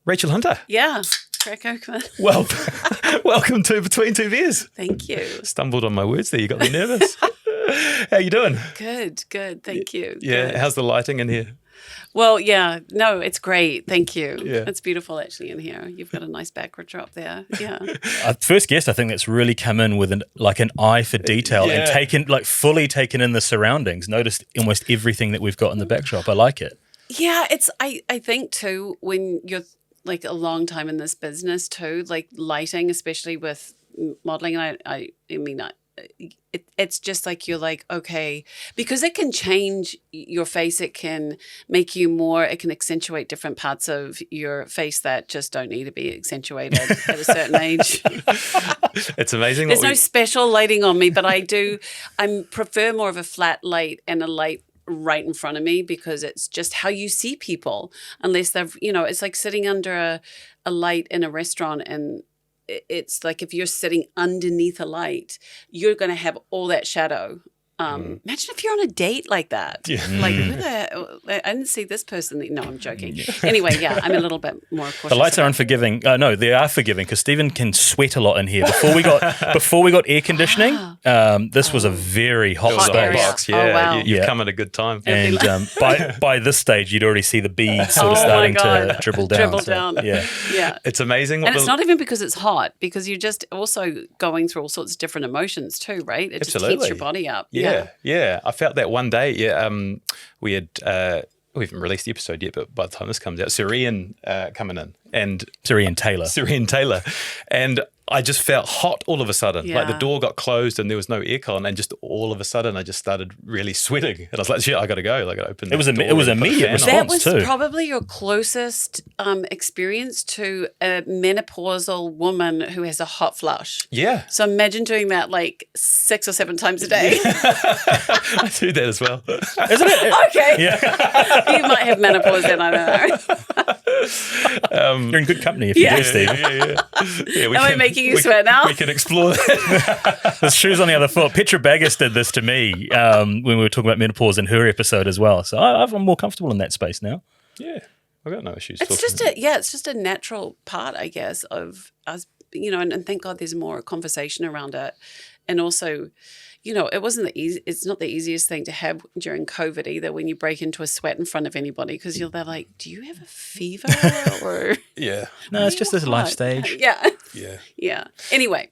Rachel Hunter. Yeah, crack open. Well, welcome to Between Two Beers. Thank you. Stumbled on my words there. You got me nervous. How you doing? Good. Thank you. Yeah. Good. How's the lighting in here? Well, yeah. No, it's great. Thank you. Yeah. It's beautiful actually in here. You've got a nice backdrop there. Yeah. First guest, I think that's really come in with an eye for detail and fully taken in the surroundings. Noticed almost everything that we've got in the backdrop. I like it. Yeah, I think too, when you're like a long time in this business too, like lighting, especially with modeling, and I mean, it's just like you're like, okay, because it can change your face, it can make you more, it can accentuate different parts of your face that just don't need to be accentuated at a certain age. It's amazing. There's no special lighting on me, but I prefer more of a flat light and a light right in front of me, because it's just how you see people, unless they've, it's like sitting under a light in a restaurant, and it's like if you're sitting underneath a light, you're going to have all that shadow. Imagine if you're on a date like that. Yeah. Like, I didn't see this person. No, I'm joking. Yeah. Anyway, yeah, I'm a little bit more cautious. The lights are unforgiving. No, they are forgiving, because Stephen can sweat a lot in here. Before we got air conditioning, this was a very hot box. Yeah, oh, wow. You've come at a good time. And by this stage, you'd already see the beads sort of starting to dribble down. Yeah. It's amazing. And it's not even because it's hot, because you're just also going through all sorts of different emotions too, right? It just keeps your body up. Yeah. I felt that one day. Yeah, we had we haven't released the episode yet, but by the time this comes out, Syrian coming in, and Syrian Taylor, and I just felt hot all of a sudden. Yeah. Like the door got closed and there was no aircon, and just all of a sudden I just started really sweating, and I was like, "Shit, I got to go!" Like I opened. It was immediate response That was too. probably your closest experience to a menopausal woman who has a hot flush. Yeah. So imagine doing that like 6 or 7 times a day. I do that as well. Isn't it? Okay. Yeah. You might have menopause then, I don't know. You're in good company if you do, Steve. Yeah, Am I making you sweat now? We can explore that. There's shoes on the other foot. Petra Baggis did this to me when we were talking about menopause in her episode as well. So I'm more comfortable in that space now. Yeah, I've got no issues. It's just a natural part, I guess, of us, and thank God there's more conversation around it. And also, it's not the easiest thing to have during COVID either, when you break into a sweat in front of anybody, because they're like, do you have a fever? Or yeah. No, it's just this life stage. Yeah. Anyway.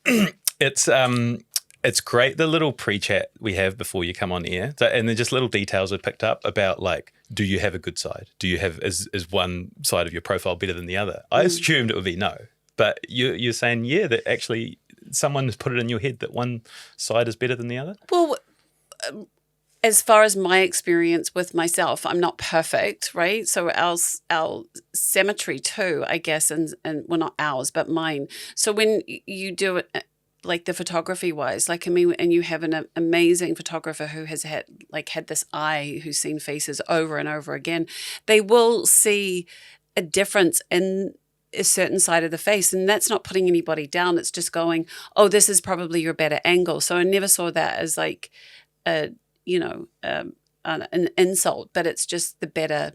It's great, the little pre-chat we have before you come on air. So, and then just little details we picked up about, like, do you have a good side? Do you have, is one side of your profile better than the other? I assumed it would be no. But you're saying, that actually someone has put it in your head that one side is better than the other? Well, as far as my experience with myself, I'm not perfect, right? So our symmetry too, I guess, and well, not ours, but mine. So when you do it, like the photography wise, like, I mean, and you have an amazing photographer who has had this eye, who's seen faces over and over again, they will see a difference in a certain side of the face, and that's not putting anybody down. It's just going, oh, this is probably your better angle. So I never saw that as like an insult, but it's just the better,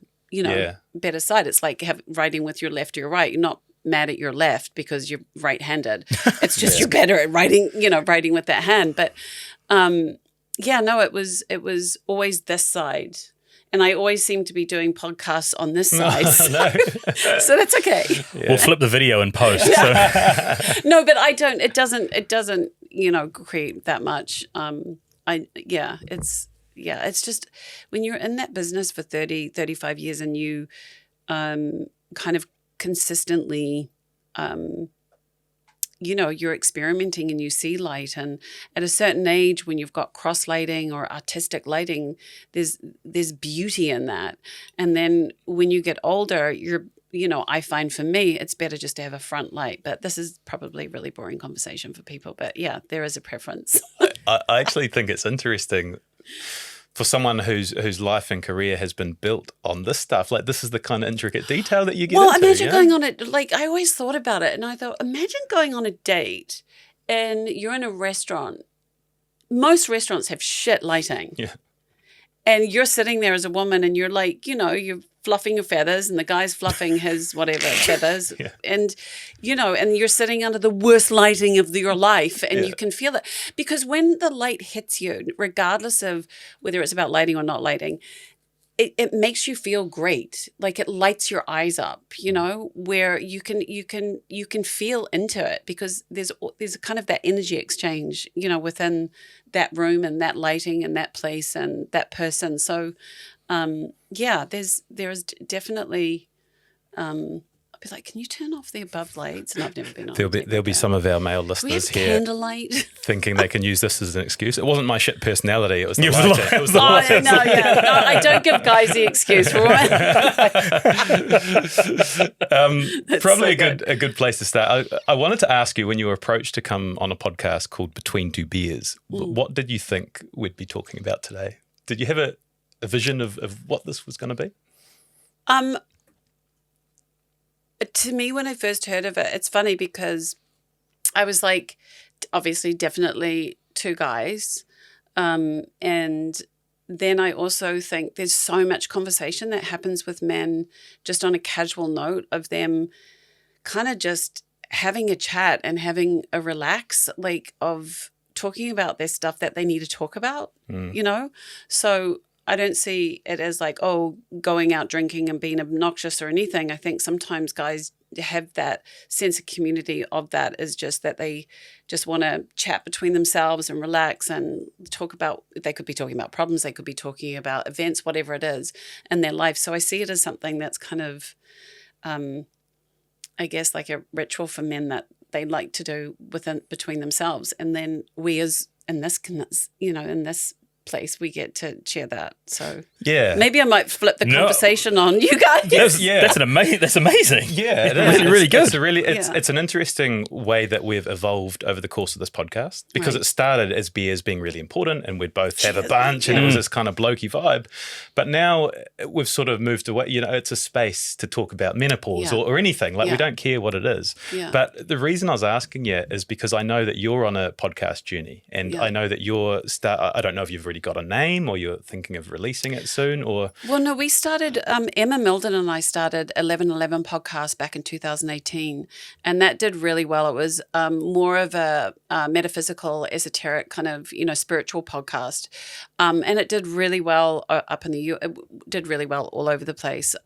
better side. It's like writing with your left or your right. You're not mad at your left because you're right-handed. It's just you're better at writing with that hand. But it was always this side. And I always seem to be doing podcasts on this side. So that's okay. Yeah. We'll flip the video and post. Yeah. So. No, but I don't. It doesn't. Create that much. It's just when you're in that business for 30, 35 years, and you kind of consistently, you're experimenting and you see light, and at a certain age, when you've got cross lighting or artistic lighting, there's beauty in that. And then when you get older, I find for me, it's better just to have a front light. But this is probably a really boring conversation for people. But yeah, there is a preference. I actually think it's interesting for someone whose life and career has been built on this stuff. Like, this is the kind of intricate detail that you get into. Well, imagine going on it. Like, I always thought about it, and I thought, imagine going on a date and you're in a restaurant. Most restaurants have shit lighting. Yeah. And you're sitting there as a woman, and you're like, you're fluffing your feathers and the guy's fluffing his whatever feathers. And, and you're sitting under the worst lighting of your life and you can feel it. Because when the light hits you, regardless of whether it's about lighting or not lighting, it makes you feel great. Like it lights your eyes up, where you can feel into it because there's kind of that energy exchange, within that room and that lighting and that place and that person. So, there is definitely. I'll be like, can you turn off the above lights? And I've never been on. There'll be some of our male listeners here candlelight? thinking they can use this as an excuse. It wasn't my shit personality. It was the lighting. It was the lighting. No, I don't give guys the excuse for it. Probably a good place to start. I wanted to ask you, when you were approached to come on a podcast called Between Two Beers, what did you think we'd be talking about today? Did you have a vision of what this was going to be? To me, when I first heard of it, it's funny because I was like, obviously, definitely two guys. And then I also think there's so much conversation that happens with men just on a casual note of them kind of just having a chat and having a relax, like of talking about their stuff that they need to talk about, So I don't see it as like, going out drinking and being obnoxious or anything. I think sometimes guys have that sense of community of that is just that they just want to chat between themselves and relax and talk about, they could be talking about problems, they could be talking about events, whatever it is in their life. So I see it as something that's kind of, I guess, like a ritual for men that they like to do between themselves. And then we as in this place we get to share that. So maybe I might flip the conversation on you guys. That's amazing. Yeah, it is. Really good. It's an interesting way that we've evolved over the course of this podcast because it started as beers being really important and we'd both have a bunch and it was this kind of blokey vibe. But now we've sort of moved away, it's a space to talk about menopause or anything. Like we don't care what it is. Yeah. But the reason I was asking you is because I know that you're on a podcast journey and I know that I don't know if you've already got a name or you're thinking of releasing it soon or... Well, no, we started, Emma Milden and I started 1111 podcast back in 2018 and that did really well. It was more of a metaphysical, esoteric kind of, spiritual podcast. And it did really well up in the U. It did really well all over the place.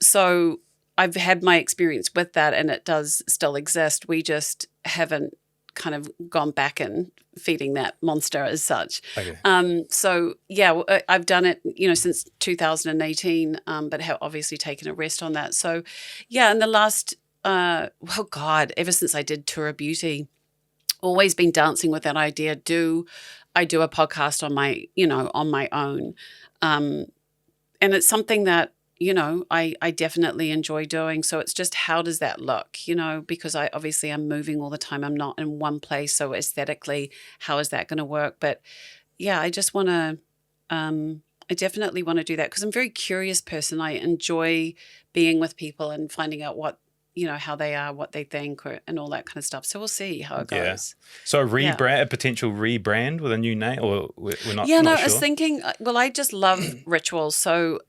So I've had my experience with that and it does still exist. We just haven't kind of gone back and feeding that monster as such. Okay. I've done it, since 2018, but have obviously taken a rest on that. So in the last, ever since I did Tour of Beauty, always been dancing with that idea. I do a podcast on my own. And it's something that, I definitely enjoy doing. So it's just, how does that look, because I'm moving all the time. I'm not in one place. So aesthetically, how is that going to work? But I just want to, I definitely want to do that because I'm a very curious person. I enjoy being with people and finding out what, how they are, what they think and all that kind of stuff. So we'll see how it goes. So a potential rebrand with a new name or we're not sure? I was thinking, I just love rituals. So,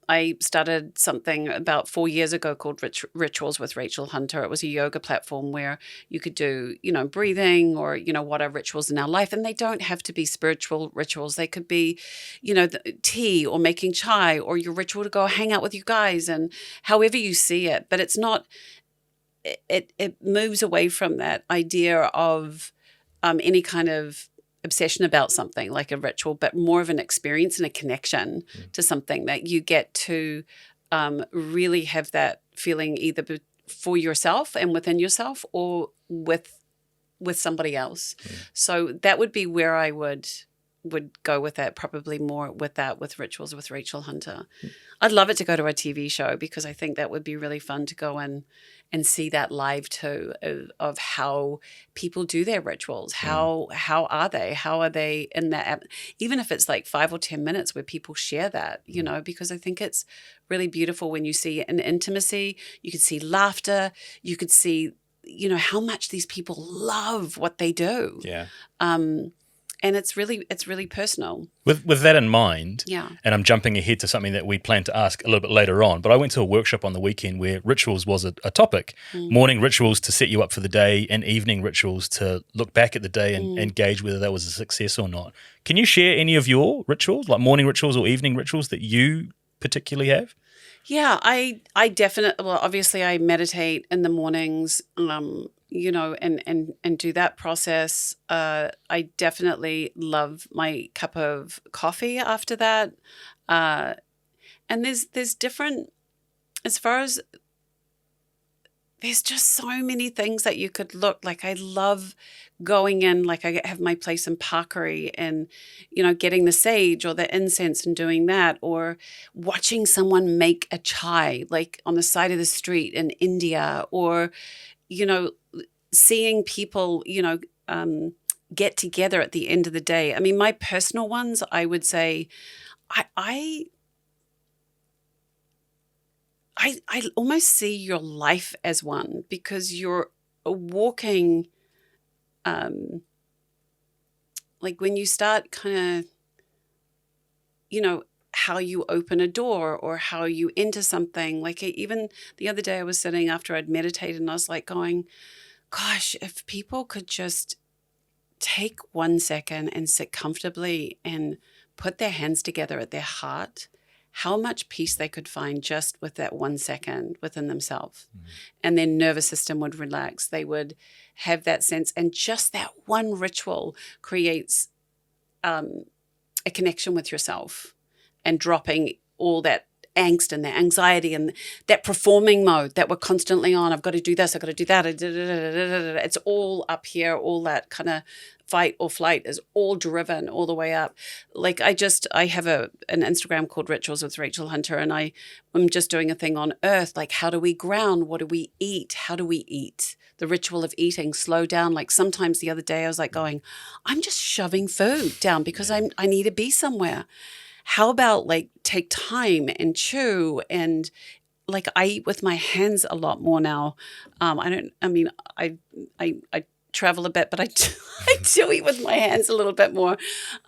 I started something about 4 years ago called Rituals with Rachel Hunter. It was a yoga platform where you could do, breathing or, what are rituals in our life. And they don't have to be spiritual rituals. They could be, tea or making chai or your ritual to go hang out with you guys and however you see it. But it's not, it moves away from that idea of any kind of obsession about something like a ritual, but more of an experience and a connection to something that you get to really have that feeling either for yourself and within yourself or with somebody else. So that would be where I would go with that, probably more with that, with Rituals with Rachel Hunter. I'd love it to go to a TV show because I think that would be really fun to go in and see that live too, of how people do their rituals. How are they? How are they in that? Even if it's like 5 or 10 minutes where people share that, because I think it's really beautiful when you see an intimacy, you could see laughter, you could see, how much these people love what they do. Yeah. it's really personal. With that in mind, Yeah. and I'm jumping ahead to something that we plan to ask a little bit later on, but I went to a workshop on the weekend where rituals was a topic. Morning rituals to set you up for the day, and evening rituals to look back at the day and gauge whether that was a success or not. Can you share any of your rituals, like morning rituals or evening rituals that you particularly have? Yeah, I definitely, well, obviously I meditate in the mornings, you know, and do that process. I definitely love my cup of coffee after that. And there's different, as far as, there's just so many things that you could look like. I love going in, like I have my place in Parkery and, you know, getting the sage or the incense and doing that, or watching someone make a chai, like on the side of the street in India, or, you know, seeing people, you know, get together at the end of the day. I mean, my personal ones, I would say, I almost see your life as one, because you're walking, like when you start kind of, you know, how you open a door or how you enter something. Like even the other day I was sitting after I'd meditated and I was like going, gosh, if people could just take 1 second and sit comfortably and put their hands together at their heart, how much peace they could find just with that 1 second within themselves. And their nervous system would relax. They would have that sense. And just that one ritual creates a connection with yourself and dropping all that angst and that anxiety and that performing mode that we're constantly on. I've got to do this, I've got to do that. It's all up here, all that kind of fight or flight is all driven all the way up. Like I have an Instagram called Rituals with Rachel Hunter, and I'm just doing a thing on earth, like how do we ground? What do we eat? How do we eat? The ritual of eating, slow down. Like sometimes the other day I was like going, I'm just shoving food down because I need to be somewhere. How about like take time and chew, and like I eat with my hands a lot more now. I travel a bit, but I do eat with my hands a little bit more.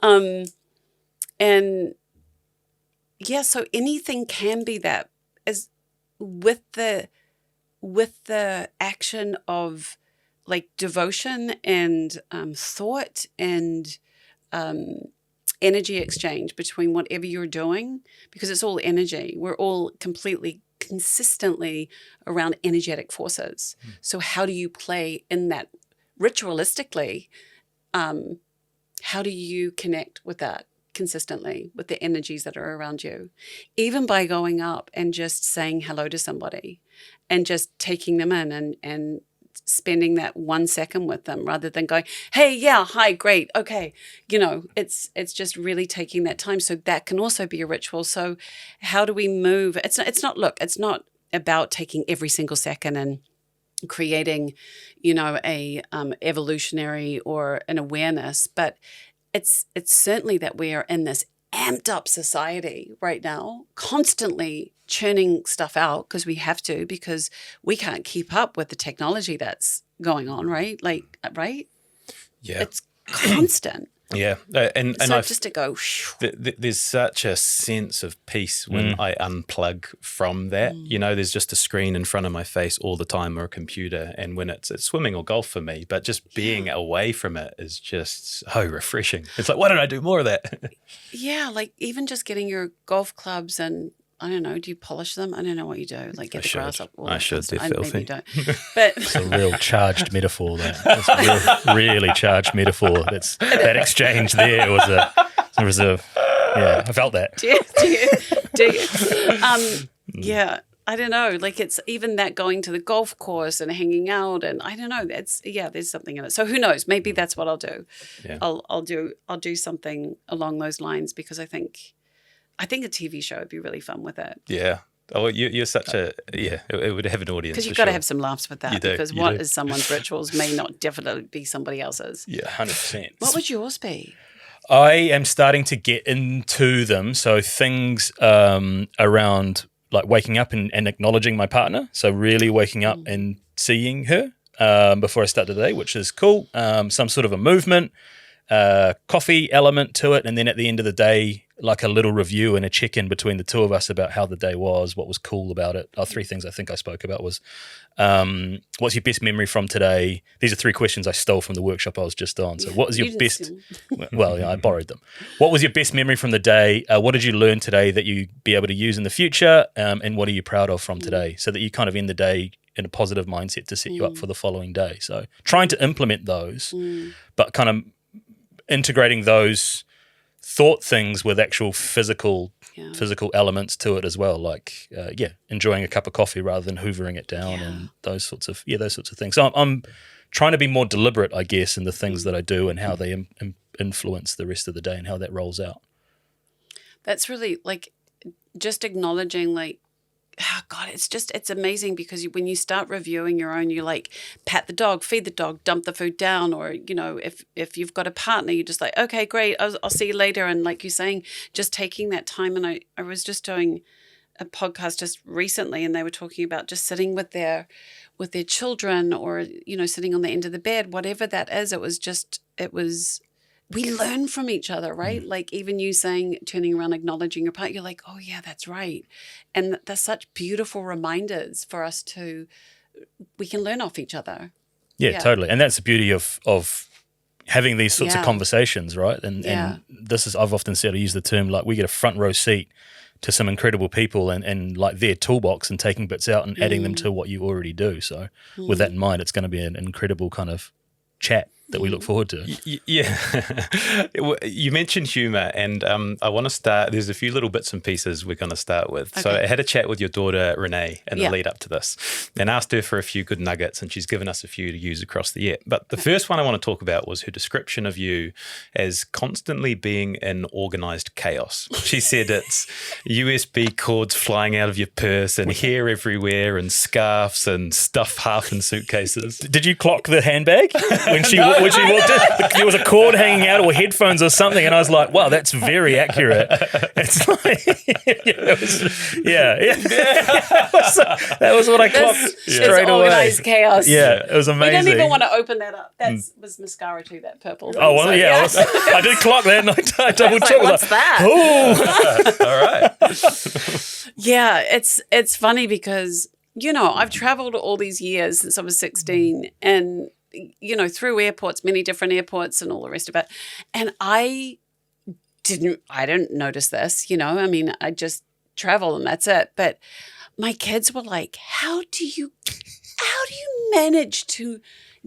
And yeah, so anything can be that, as with the action of like devotion and thought and energy exchange between whatever you're doing, because it's all energy. We're all completely consistently around energetic forces. So how do you play in that ritualistically? How do you connect with that consistently, with the energies that are around you? Even by going up and just saying hello to somebody and just taking them in and spending that 1 second with them, rather than going, hey, yeah, hi, great, okay. You know, it's just really taking that time. So that can also be a ritual. So how do we move? It's not about taking every single second and creating, you know, a evolutionary or an awareness, but it's certainly that we are in this amped up society right now, constantly churning stuff out because we have to, because we can't keep up with the technology that's going on, right? Like, right? Yeah. It's constant. Yeah. And so just to go, there's such a sense of peace when I unplug from that. You know, there's just a screen in front of my face all the time, or a computer. And when it's swimming or golf for me, but just being away from it is just so refreshing. It's like, why don't I do more of that? Yeah, like even just getting your golf clubs and, I don't know, do you polish them? I don't know what you do. Like get the grass up. I should. They're filthy. Maybe you don't. But it's a real charged metaphor. That's a really charged metaphor. That exchange there was a yeah. I felt that. Do you? Yeah. I don't know. Like it's even that going to the golf course and hanging out, and I don't know. There's something in it. So who knows? Maybe that's what I'll do. Yeah. I'll do something along those lines, because I think a TV show would be really fun with it. Yeah. Oh, you're such a, yeah, it would have an audience. Because you've got to have some laughs with that. You do, because you what do. is someone's rituals may not definitely be somebody else's. Yeah, 100%. What would yours be? I am starting to get into them. So things around like waking up and acknowledging my partner. So really waking up and seeing her before I start the day, which is cool. Some sort of a movement. coffee element to it, and then at the end of the day, like a little review and a check-in between the two of us about how the day was, what was cool about it. 3 things I think I spoke about was, what's your best memory from today? These are 3 questions I stole from the workshop I was just on. So what was your best, well, yeah, I borrowed them. What was your best memory from the day? What did you learn today that you be able to use in the future? And what are you proud of from today? So that you kind of end the day in a positive mindset to set you up for the following day. So trying to implement those, but kind of integrating those thought things with actual physical elements to it as well, like enjoying a cup of coffee rather than hoovering it down and those sorts of things. So I'm trying to be more deliberate, I guess, in the things that I do and how they influence the rest of the day and how that rolls out. That's really like just acknowledging, like, oh God, it's amazing because when you start reviewing your own, you like pat the dog, feed the dog, dump the food down, or, you know, if you've got a partner, you're just like, okay, great, I'll see you later. And like you're saying, just taking that time. And I was just doing a podcast just recently, and they were talking about just sitting with their children, or, you know, sitting on the end of the bed, whatever that is. We learn from each other, right? Like even you saying, turning around, acknowledging your part, you're like, oh yeah, that's right. And they're such beautiful reminders for us we can learn off each other. Yeah, totally. And that's the beauty of having these sorts of conversations, right? And this is, I've often said, I use the term, like, we get a front row seat to some incredible people and like their toolbox, and taking bits out and adding them to what you already do. So with that in mind, it's going to be an incredible kind of chat that we look forward to. Yeah. You mentioned humour, and I want to start, there's a few little bits and pieces we're going to start with. Okay. So I had a chat with your daughter, Renee, in the lead up to this, and asked her for a few good nuggets, and she's given us a few to use across the year. But the first one I want to talk about was her description of you as constantly being in organised chaos. She said it's USB cords flying out of your purse and hair everywhere and scarves and stuff half in suitcases. Did you clock the handbag when she walked in? There was a cord hanging out, or headphones or something, and I was like, wow, that's very accurate. It's like, that was what I clocked straight away. Organised chaos. Yeah, it was amazing. We don't even want to open that up. That was mascara too, that purple. Oh, well, I did clock that, and I double checked. Like, what's that? Oh, all right. Yeah, it's funny because, you know, I've traveled all these years since I was 16, and, you know, through airports, many different airports and all the rest of it. And I didn't notice this, you know, I mean, I just travel and that's it. But my kids were like, how do you manage to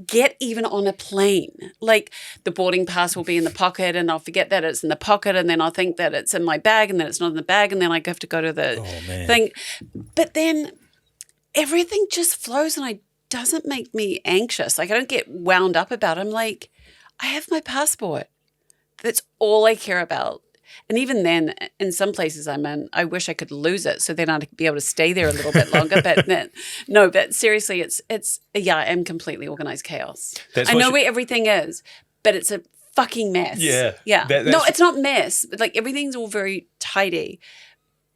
get even on a plane? Like, the boarding pass will be in the pocket, and I'll forget that it's in the pocket, and then I'll think that it's in my bag, and then it's not in the bag, and then I have to go to the thing. But then everything just flows, and it doesn't make me anxious. Like, I don't get wound up about it. I'm like, I have my passport. That's all I care about. And even then, in some places I'm in, I wish I could lose it so then I'd be able to stay there a little bit longer. But seriously, I am completely organised chaos. I know where everything is, but it's a fucking mess. Yeah. No, it's not mess. Like, everything's all very tidy.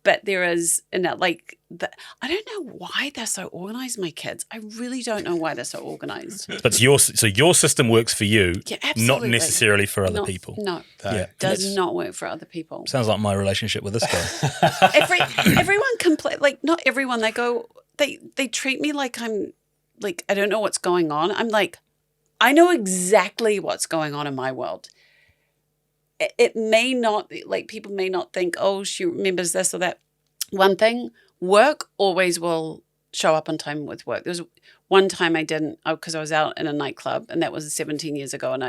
But there is, I don't know why they're so organised, my kids. I really don't know why they're so organised. But your system works for you, not necessarily for other people. No, does not work for other people. Sounds like my relationship with this guy. Everyone not everyone. They treat me like I'm, like, I don't know what's going on. I'm like, I know exactly what's going on in my world. It may not, like, people may not think, oh, she remembers this or that. One thing, work always will show up on time with work. There was one time I didn't, because I was out in a nightclub, and that was 17 years ago, and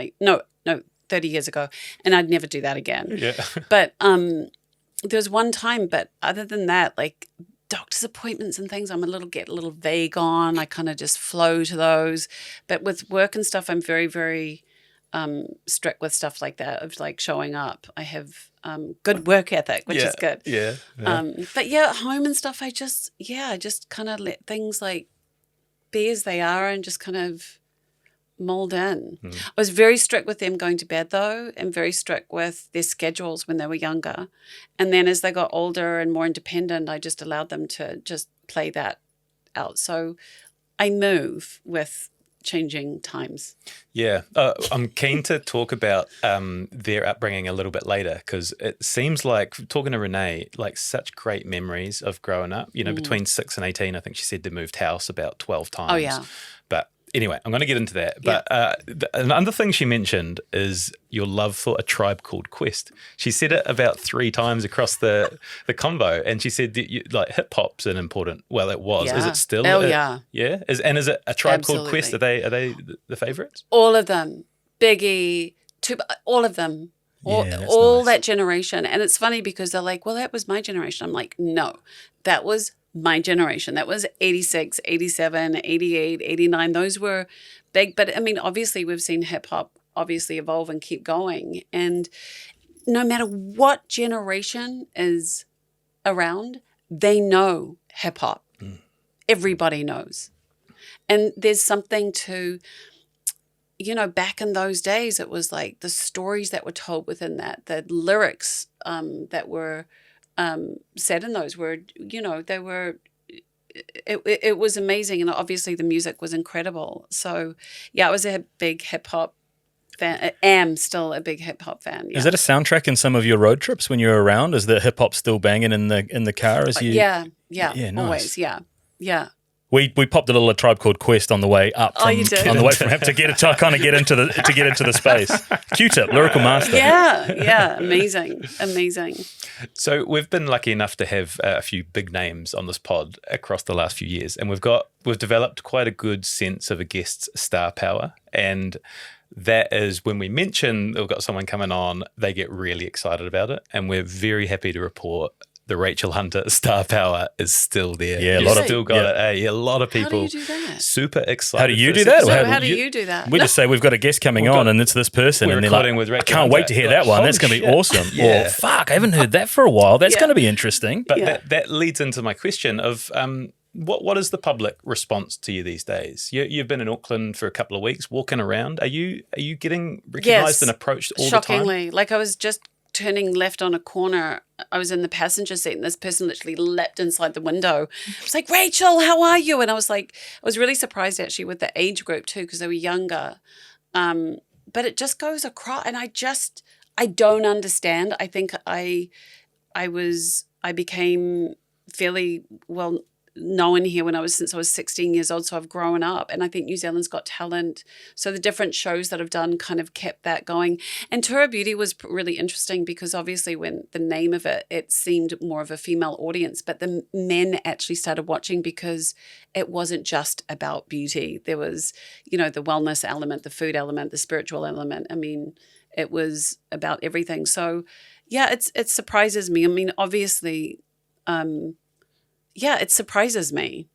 30 years ago, and I'd never do that again. Yeah. But there was one time, but other than that, like, doctor's appointments and things, get a little vague on. I kind of just flow to those. But with work and stuff, I'm very, very strict with stuff like that, of like showing up. I have good work ethic, which is good. Yeah. But at home and stuff, I just kind of let things like be as they are and just kind of mold in. I was very strict with them going to bed though, and very strict with their schedules when they were younger. And then as they got older and more independent, I just allowed them to just play that out. So I move with changing times. Yeah, I'm keen to talk about their upbringing a little bit later, because it seems like, talking to Renee, like such great memories of growing up. You know, between 6 and 18, I think she said they moved house about 12 times. Oh, yeah. But anyway, I'm going to get into that. But another thing she mentioned is your love for A Tribe Called Quest. She said it about 3 times across the convo, and she said that like hip hop's an important. Well, it was. Yeah. Is it still? Oh, yeah. Yeah. Is it A Tribe Called Absolutely. Quest? Are they the favorites? All of them. Biggie, all of them. All nice. that generation. And it's funny because they're like, well, that was my generation. I'm like, no, that was my generation. That was 86, 87, 88, 89. Those were big. But I mean, obviously we've seen hip hop obviously evolve and keep going. And no matter what generation is around, they know hip hop. Everybody knows. And there's something to, back in those days, it was like the stories that were told within that, the lyrics that were said in those were, they were, it was amazing. And obviously the music was incredible. So yeah, I was a big hip hop fan. I am still a big hip hop fan. Yeah. Is that a soundtrack in some of your road trips when you're around? Is the hip hop still banging in the car as you? Yeah, nice. Always. Yeah. We popped a little A Tribe Called Quest on the way up. You did? On the way from him to kind of get into the space. Q-Tip, lyrical master. Yeah. Amazing. So we've been lucky enough to have a few big names on this pod across the last few years, and we've developed quite a good sense of a guest's star power. And that is when we mention we've got someone coming on, they get really excited about it, and we're very happy to report the Rachel Hunter star power is still there. Yeah, still got it. A lot of people. How do you do that? Super excited. How do you do that? So how do you do that? We just say we've got a guest coming on, and it's this person, we're and they're recording like, with Rachel I can't Hunter. wait to hear that one. That's going to be awesome. Yeah. Or fuck, I haven't heard that for a while. That's going to be interesting. But that leads into my question of what is the public response to you these days? You've been in Auckland for a couple of weeks, walking around. Are you getting recognised and approached all the time? Shockingly. Like I was just turning left on a corner. I was in the passenger seat and this person literally leapt inside the window. I was like, Rachel, how are you? And I was really surprised actually with the age group too, because they were younger. But it just goes across, and I don't understand. I think I became fairly well known here since I was 16 years old. So I've grown up, and I think New Zealand's Got Talent. So the different shows that I've done kind of kept that going. And Tour of Beauty was really interesting because obviously when the name of it seemed more of a female audience, but the men actually started watching because it wasn't just about beauty. There was, the wellness element, the food element, the spiritual element. I mean, it was about everything. So yeah, it surprises me. I mean, obviously, it surprises me.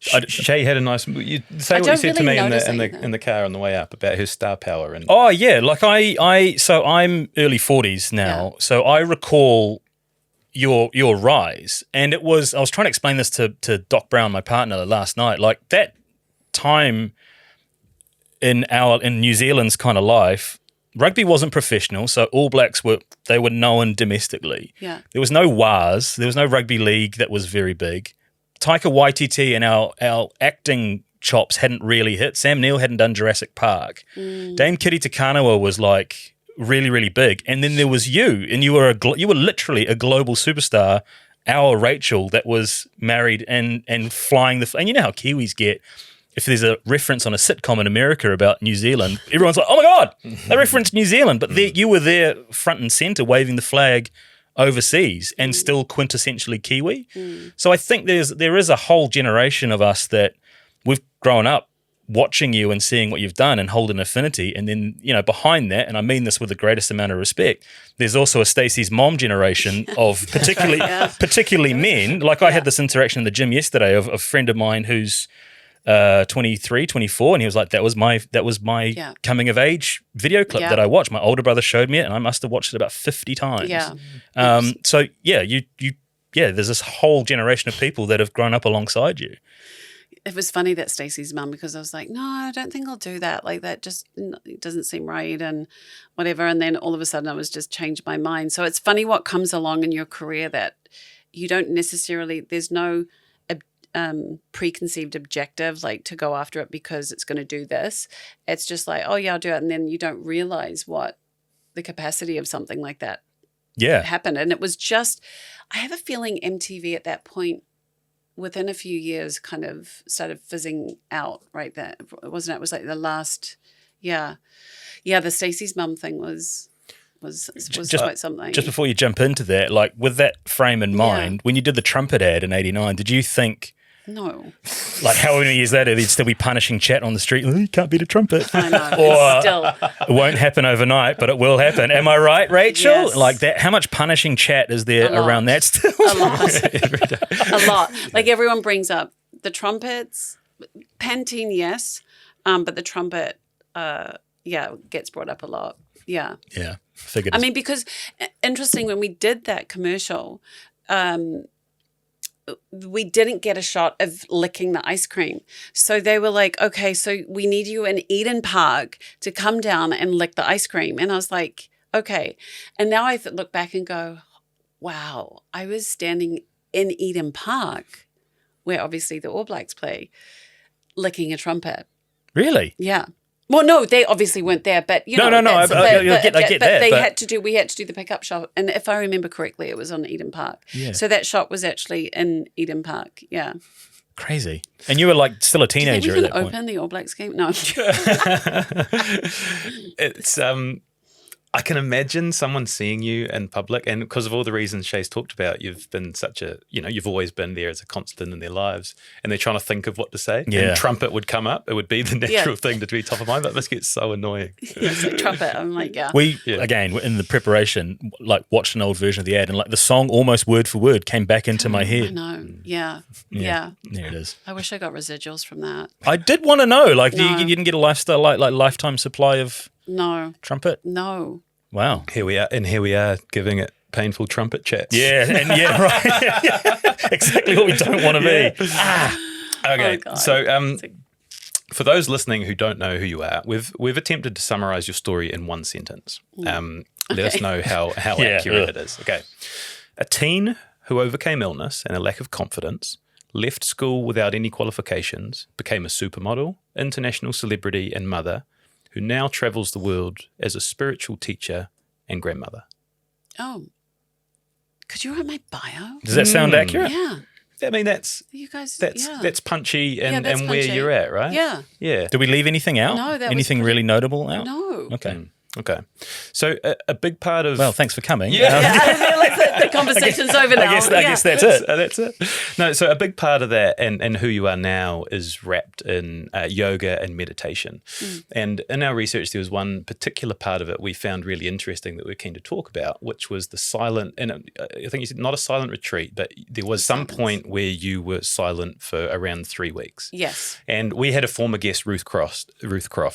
Shay had a nice. You say what you said to me in the car on the way up about her star power and. Oh yeah, like so I'm early 40s now, so I recall your rise, and I was trying to explain this to Doc Brown, my partner, last night. Like that time in New Zealand's kind of life. Rugby wasn't professional, so All Blacks were known domestically. Yeah. There was no WARS. There was no rugby league that was very big. Taika Waititi and our acting chops hadn't really hit. Sam Neill hadn't done Jurassic Park. Dame Kitty Takanawa was like really, really big. And then there was you, and you were literally a global superstar, our Rachel, that was married and flying and you know how Kiwis get. If there's a reference on a sitcom in America about New Zealand, everyone's like, oh my God, they referenced New Zealand. But you were there front and center waving the flag overseas and still quintessentially Kiwi. So I think there is a whole generation of us that we've grown up watching you and seeing what you've done and hold an affinity. And then, behind that, and I mean this with the greatest amount of respect, there's also a Stacey's mom generation of particularly men. Like I had this interaction in the gym yesterday of a friend of mine who's 23, 24, and he was like, that was my coming of age video clip that I watched. My older brother showed me it, and I must have watched it about 50 times. So there's this whole generation of people that have grown up alongside you. It was funny that Stacey's mum, because I was like, no, I don't think I'll do that. Like that just it doesn't seem right and whatever. And then all of a sudden I was just changed my mind. So it's funny what comes along in your career that you don't necessarily, there's no preconceived objective, like to go after it because it's going to do this. It's just like, oh yeah, I'll do it. And then you don't realize what the capacity of something like that happened. And it was just, I have a feeling MTV at that point, within a few years, kind of started fizzing out, right? That wasn't it? It was like the last, the Stacey's mum thing was quite something. Just before you jump into that, like with that frame in mind, when you did the Trumpet ad in '89, did you think, no, like how many years later they'd still be punishing chat on the street? Oh, you can't beat a trumpet. I know. Or Still, it won't happen overnight, but it will happen. Am I right, Rachel? Yes. Like that. How much punishing chat is there around that still? a lot. A lot. Like everyone brings up the trumpets, Pantene, yes, but the trumpet, gets brought up a lot. Yeah. Yeah. Figured. I mean, because interesting, when we did that commercial, we didn't get a shot of licking the ice cream. So they were like, okay, so we need you in Eden Park to come down and lick the ice cream. And I was like, okay. And now I look back and go, wow, I was standing in Eden Park, where obviously the All Blacks play, licking a trumpet. Really? Yeah. Well, no, they obviously weren't there, but you know. No. I get that. We had to do the pickup shot, and if I remember correctly, it was on Eden Park. Yeah. So that shot was actually in Eden Park. Yeah. Crazy. And you were like still a teenager Did at that point. open the All Blacks game? No. It's I can imagine someone seeing you in public, and because of all the reasons Shay's talked about, you've been you've always been there as a constant in their lives, and they're trying to think of what to say. Yeah. And trumpet would come up. It would be the natural thing to be top of mind, but this gets so annoying. It's like trumpet. I'm like, yeah. We, again, in the preparation, like watched an old version of the ad, and like the song almost word for word came back into my head. I know. Yeah. Yeah. There it is. I wish I got residuals from that. I did want to know, like, No. you didn't get a lifetime supply of No. trumpet? No. Wow. Here we are giving it painful trumpet chats. Yeah, right. Exactly what we don't want to be. Okay, Oh, God. so for those listening who don't know who you are, we've attempted to summarize your story in one sentence. Let us know how accurate it is. Okay. A teen who overcame illness and a lack of confidence, left school without any qualifications, became a supermodel, international celebrity and mother, who now travels the world as a spiritual teacher and grandmother. Oh. Could you write my bio? Does that sound accurate? Yeah. I mean, that's You guys. that's punchy and that's where punchy. you're at, right? Yeah. Yeah. Did we leave anything out? No, that was anything pretty- really notable out? No. Okay. Okay. So a big part of Well, thanks for coming. Yeah. The conversation's over now. I guess that's it. That's it. No, so a big part of that and who you are now is wrapped in yoga and meditation. And in our research, there was one particular part of it we found really interesting that we're keen to talk about, which was the silent, and I think you said not a silent retreat, but there was some point where you were silent for around 3 weeks. Yes. And we had a former guest, Ruth Croft,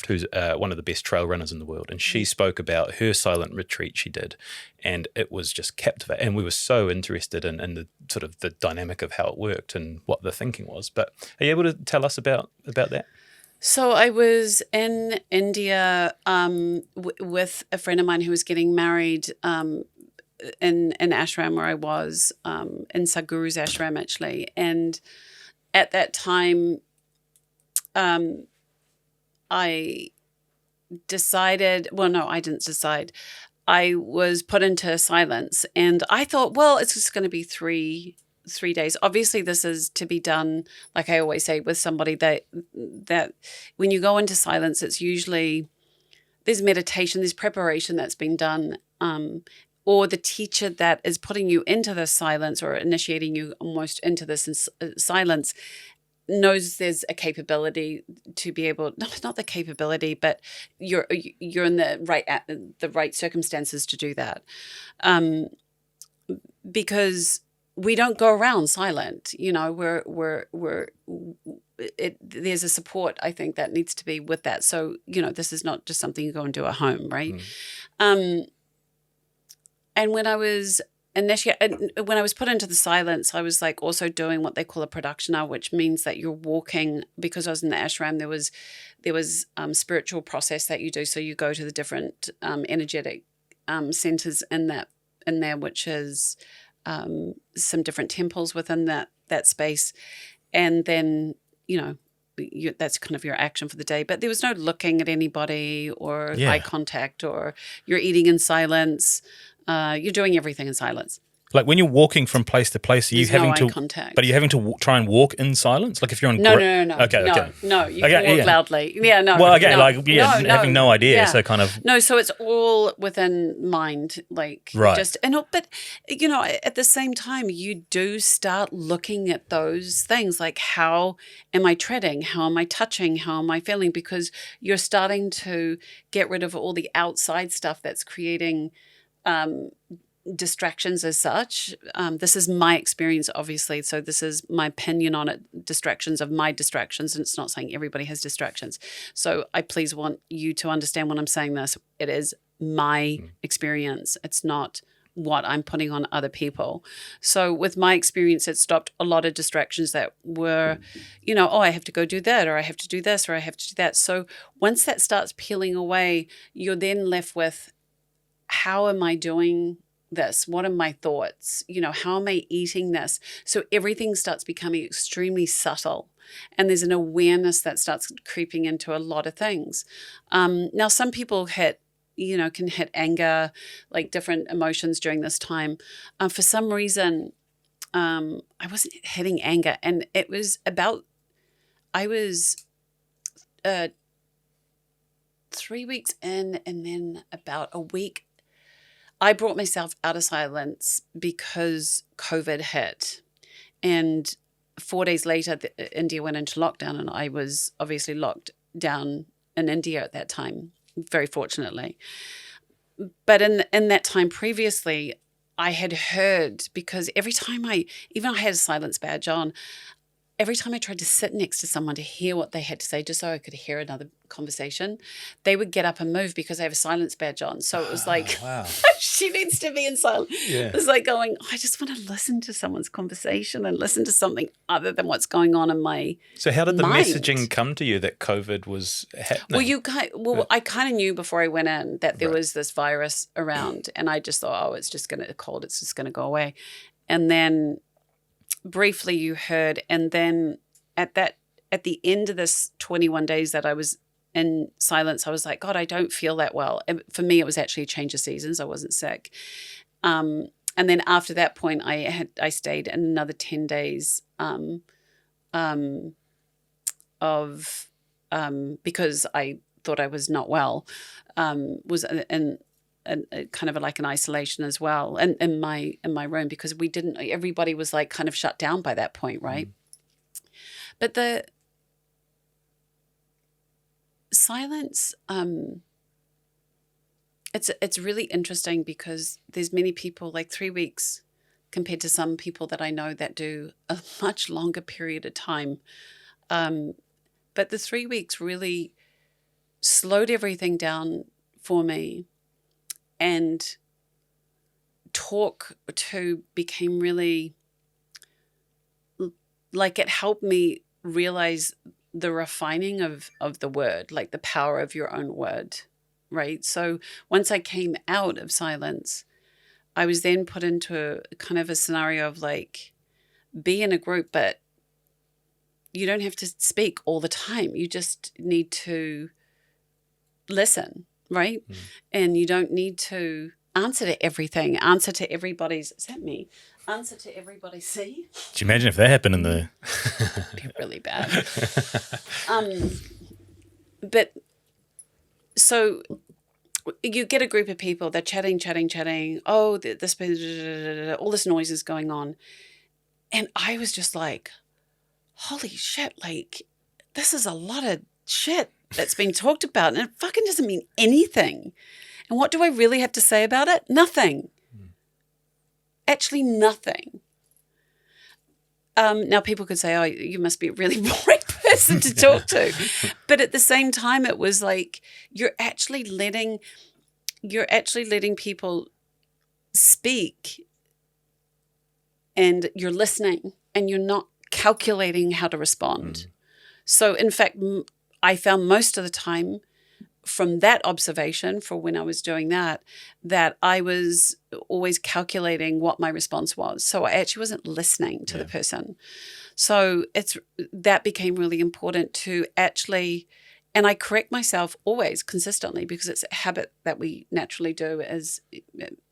who's one of the best trail runners in the world, and she spoke about her silent retreat she did, and it was just captivating. And we were so interested in the sort of the dynamic of how it worked and what the thinking was. But are you able to tell us about that? So I was in India with a friend of mine who was getting married in ashram where I was, in Sadhguru's ashram actually. And at that time, I decided, well, no, I didn't decide. I was put into silence and I thought, well, it's just going to be three days. Obviously, this is to be done, like I always say, with somebody that when you go into silence, it's usually there's meditation, there's preparation that's been done, or the teacher that is putting you into this silence or initiating you almost into this silence knows there's a capability to be able, not the capability, but you're in the right circumstances to do that, because we don't go around silent. You know, there's a support I think that needs to be with that. So you know, this is not just something you go and do at home, right? And when I was when I was put into the silence, I was like also doing what they call a pradakshina, which means that you're walking. Because I was in the ashram, there was spiritual process that you do. So you go to the different energetic centers in there, which is some different temples within that space, and then, that's kind of your action for the day. But there was no looking at anybody or eye contact, or you're eating in silence. You're doing everything in silence. Like when you're walking from place to place, are you There's having no to eye contact. But are you having to try and walk in silence? Like if you're on No. Okay. No, you can walk loudly. Yeah, no. Well, again, no, having no idea, so kind of. No, so it's all within mind, like Right. But at the same time, you do start looking at those things, like how am I treading? How am I touching? How am I feeling? Because you're starting to get rid of all the outside stuff that's creating distractions as such. This is my experience, obviously, so this is my opinion on it, distractions of my distractions, and it's not saying everybody has distractions. So I please want you to understand when I'm saying this, it is my experience. It's not what I'm putting on other people. So with my experience, it stopped a lot of distractions that were, I have to go do that, or I have to do this, or I have to do that. So once that starts peeling away, you're then left with, how am I doing this? What are my thoughts? How am I eating this? So everything starts becoming extremely subtle, and there's an awareness that starts creeping into a lot of things. Now, some people can hit anger, like different emotions during this time. For some reason, I wasn't hitting anger, and it was about, I was 3 weeks in, and then about a week I brought myself out of silence because COVID hit. And 4 days later, India went into lockdown, and I was obviously locked down in India at that time, very fortunately. But in that time previously, I had heard, because every time I had a silence badge on, every time I tried to sit next to someone to hear what they had to say, just so I could hear another conversation, they would get up and move because I have a silence badge on. So it was like, wow. She needs to be in silence. Yeah. It was like going, I just want to listen to someone's conversation and listen to something other than what's going on in my So how did the mind. messaging come to you that COVID was happening? I kind of knew before I went in that there was this virus around, and I just thought, it's just going to cold. It's just going to go away. And then briefly you heard, and then at the end of this 21 days that I was in silence, I was like, God, I don't feel that well. And for me, it was actually a change of seasons. I wasn't sick. And then after that point, I stayed another 10 days because I thought I was not well, was in kind of like an isolation as well, and in my room, because everybody was like kind of shut down by that point, right? But the silence, it's really interesting, because there's many people, like 3 weeks compared to some people that I know that do a much longer period of time. But the 3 weeks really slowed everything down for me, and talk to became really, like, it helped me realize the refining of the word, like the power of your own word, right? So once I came out of silence, I was then put into a kind of a scenario of like, be in a group, but you don't have to speak all the time. You just need to listen, right? And you don't need to answer to everything, answer to everybody's, is that me? Answer to everybody's, see? Do you imagine if that happened in the... It'd be really bad. But so you get a group of people, they're chatting. Oh, this, all this noise is going on. And I was just like, holy shit, like, this is a lot of shit that's been talked about, and it fucking doesn't mean anything. And what do I really have to say about it? Nothing. Actually, nothing. Now, people could say, oh, you must be a really boring person to talk to. But at the same time, it was like, you're actually letting people speak, and you're listening, and you're not calculating how to respond. So, in fact, I found most of the time from that observation, for when I was doing that I was always calculating what my response was. So I actually wasn't listening to the person. So that became really important to actually, and I correct myself always consistently because it's a habit that we naturally do as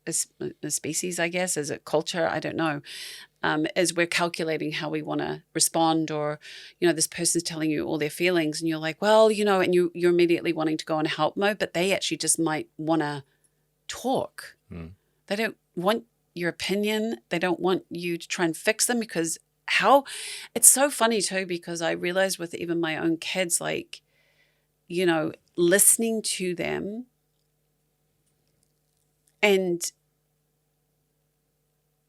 a species, I guess, as a culture, I don't know, as we're calculating how we want to respond, or, this person's telling you all their feelings and you're like, well, and you're immediately wanting to go in help mode, but they actually just might want to talk. They don't want your opinion. They don't want you to try and fix them, because it's so funny too, because I realized with even my own kids, like, listening to them, and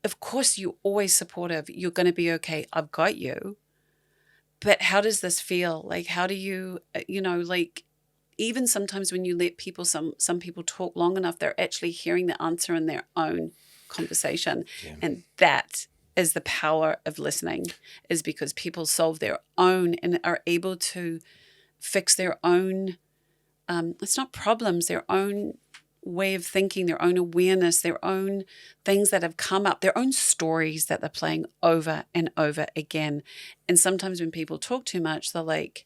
of course you're always supportive. You're going to be okay. I've got you. But how does this feel? Like, how do you, like, even sometimes when you let people, some people talk long enough, they're actually hearing the answer in their own conversation. Yeah. And that is the power of listening, is because people solve their own and are able to fix their own, it's not problems, their own way of thinking, their own awareness, their own things that have come up, their own stories that they're playing over and over again. And sometimes when people talk too much, they're like,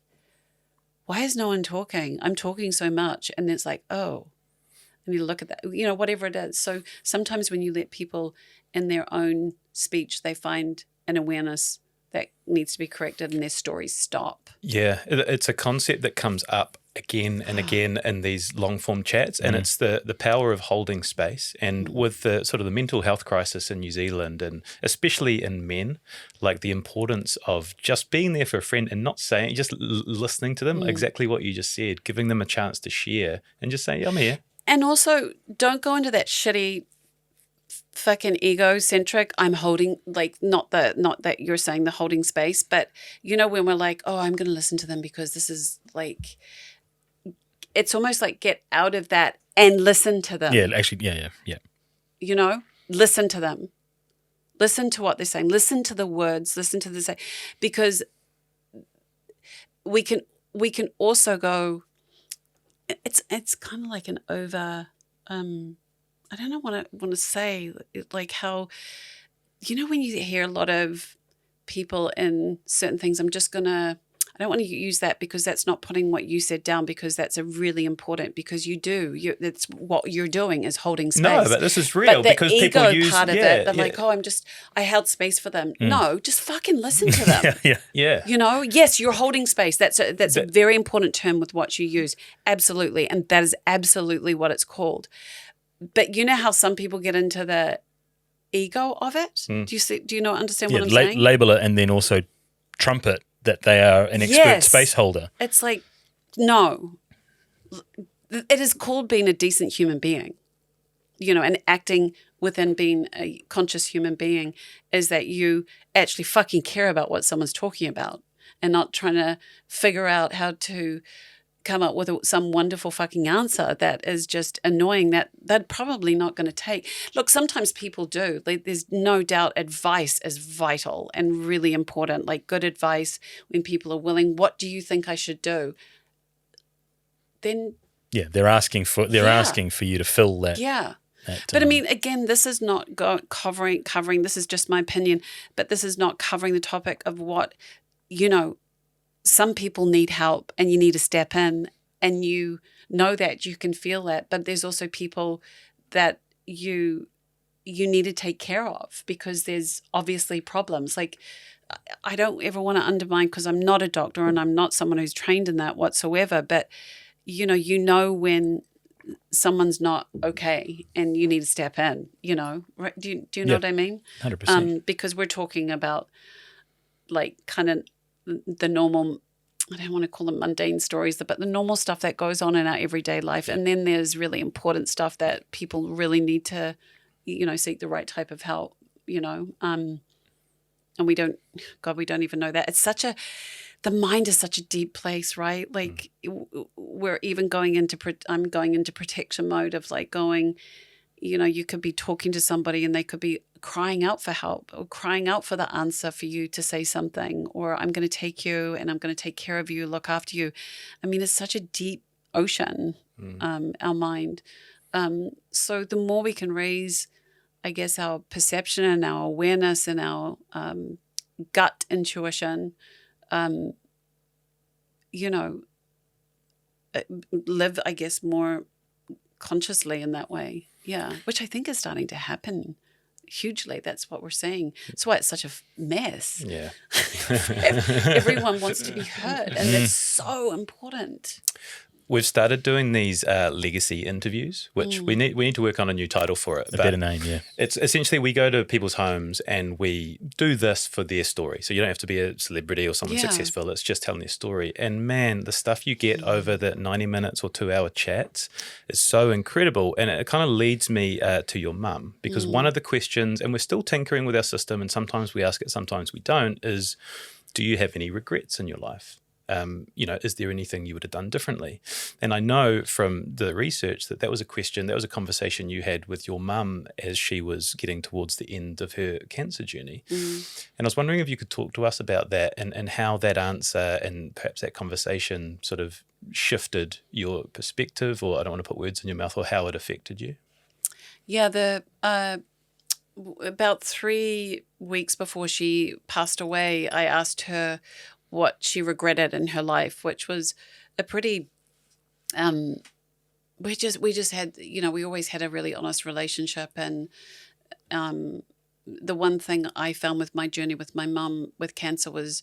why is no one talking? I'm talking so much. And it's like, oh, and you look at that, whatever it is. So sometimes when you let people in their own speech, they find an awareness that needs to be corrected and their stories stop. Yeah, it's a concept that comes up again and again in these long form chats, and it's the power of holding space. And with the sort of the mental health crisis in New Zealand, and especially in men, like the importance of just being there for a friend and not saying, just listening to them, exactly what you just said, giving them a chance to share and just saying, I'm here. And also, don't go into that shitty fucking egocentric, I'm holding, like, not that you're saying the holding space, but when we're like, oh, I'm going to listen to them because this is like, it's almost like get out of that and listen to them. Yeah, actually, yeah. Listen to them. Listen to what they're saying. Listen to the words. Listen to the say, because we can also go. It's kind of like an over. I don't know what I want to say. Like how, when you hear a lot of people in certain things, I don't want to use that because that's not putting what you said down, because that's a really important, because that's what you're doing is holding space. No, but this is real, because people use part of it. They're like, oh, I held space for them. No, just fucking listen to them. yeah. Yes, you're holding space. That's a very important term with what you use. Absolutely. And that is absolutely what it's called. But you know how some people get into the ego of it? Do you understand what I'm saying? Label it, and then also trumpet that they are an expert space holder. It's like, no. It is called being a decent human being, and acting within being a conscious human being is that you actually fucking care about what someone's talking about and not trying to figure out how to come up with some wonderful fucking answer that is just annoying that they're probably not going to take. Look, sometimes people do. There's no doubt advice is vital and really important, like good advice when people are willing. What do you think I should do? Then they're asking for you to fill that. Yeah. But I mean, again, this is not covering, this is just my opinion, but this is not covering the topic of what, some people need help and you need to step in, and you know that, you can feel that. But there's also people that you need to take care of because there's obviously problems. Like, I don't ever want to undermine, because I'm not a doctor and I'm not someone who's trained in that whatsoever. But, when someone's not okay and you need to step in, right? Do you know what I mean? 100%. Because we're talking about like kind of the normal, I don't want to call them mundane stories, but the normal stuff that goes on in our everyday life. And then there's really important stuff that people really need to, seek the right type of help, and we don't even know that. It's the mind is such a deep place, right? Like we're even I'm going into protection mode of like going, you could be talking to somebody and they could be crying out for help or crying out for the answer for you to say something, or I'm going to take you and I'm going to take care of you, look after you. I mean, it's such a deep ocean, our mind. So the more we can raise, I guess, our perception and our awareness and our gut intuition, live, I guess, more consciously in that way. Yeah, which I think is starting to happen hugely. That's what we're seeing. That's why it's such a mess. Yeah. Everyone wants to be heard, and that's so important. We've started doing these legacy interviews, which we need to work on a new title for it. A better name, yeah. It's essentially we go to people's homes and we do this for their story. So you don't have to be a celebrity or someone successful. It's just telling their story. And man, the stuff you get over that 90 minutes or 2-hour chats is so incredible. And it kind of leads me to your mum, because one of the questions, and we're still tinkering with our system, and sometimes we ask it, sometimes we don't, is do you have any regrets in your life? Is there anything you would have done differently? And I know from the research that was a question, that was a conversation you had with your mum as she was getting towards the end of her cancer journey. And I was wondering if you could talk to us about that and how that answer and perhaps that conversation sort of shifted your perspective, or I don't want to put words in your mouth, or how it affected you. Yeah, about 3 weeks before she passed away, I asked her what she regretted in her life, which was a pretty, we just had, we always had a really honest relationship. And the one thing I found with my journey with my mum with cancer was,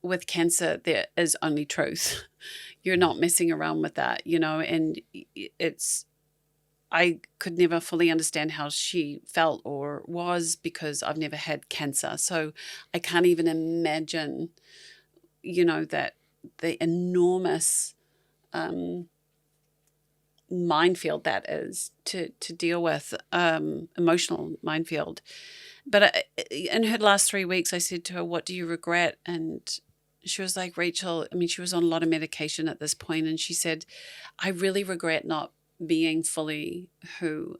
with cancer, there is only truth. You're not messing around with that, and I could never fully understand how she felt or was, because I've never had cancer. So I can't even imagine, that the enormous minefield that is to deal with, emotional minefield. But in her last 3 weeks, I said to her, what do you regret? And she was like, Rachel, she was on a lot of medication at this point, and she said, I really regret not being fully who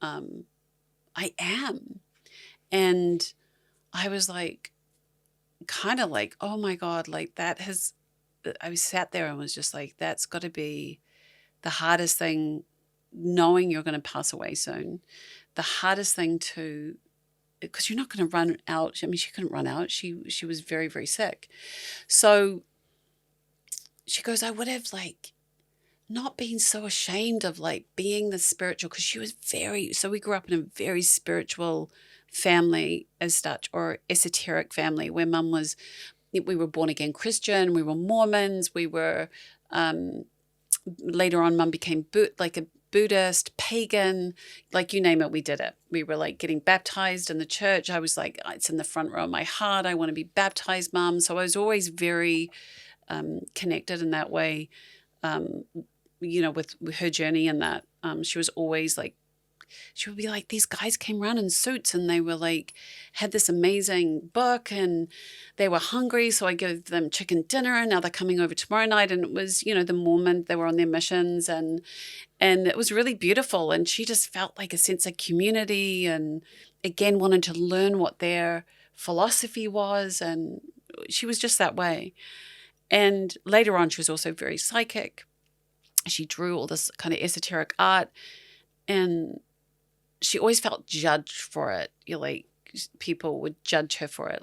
I am. And I was like, kind of like, oh my God, like I sat there and was just like, that's got to be the hardest thing, knowing you're going to pass away soon. The hardest thing because you're not going to run out. She couldn't run out. She was very, very sick. So she goes, I would have not being so ashamed of being the spiritual, because she was so we grew up in a very spiritual family as such, or esoteric family, where mum was, we were born again Christian, we were Mormons, we were, later on mum became a Buddhist, pagan, you name it, we did it. We were getting baptized in the church. I was like, it's in the front row of my heart, I want to be baptized, Mum. So I was always very connected in that way. With her journey and that, she was always she would be like, these guys came around in suits and they were had this amazing book and they were hungry. So I gave them chicken dinner, and now they're coming over tomorrow night. And it was, the Mormon, they were on their missions, and it was really beautiful. And she just felt a sense of community, and again, wanted to learn what their philosophy was. And she was just that way. And later on, she was also very psychic. She drew all this kind of esoteric art, and she always felt judged for it. People would judge her for it.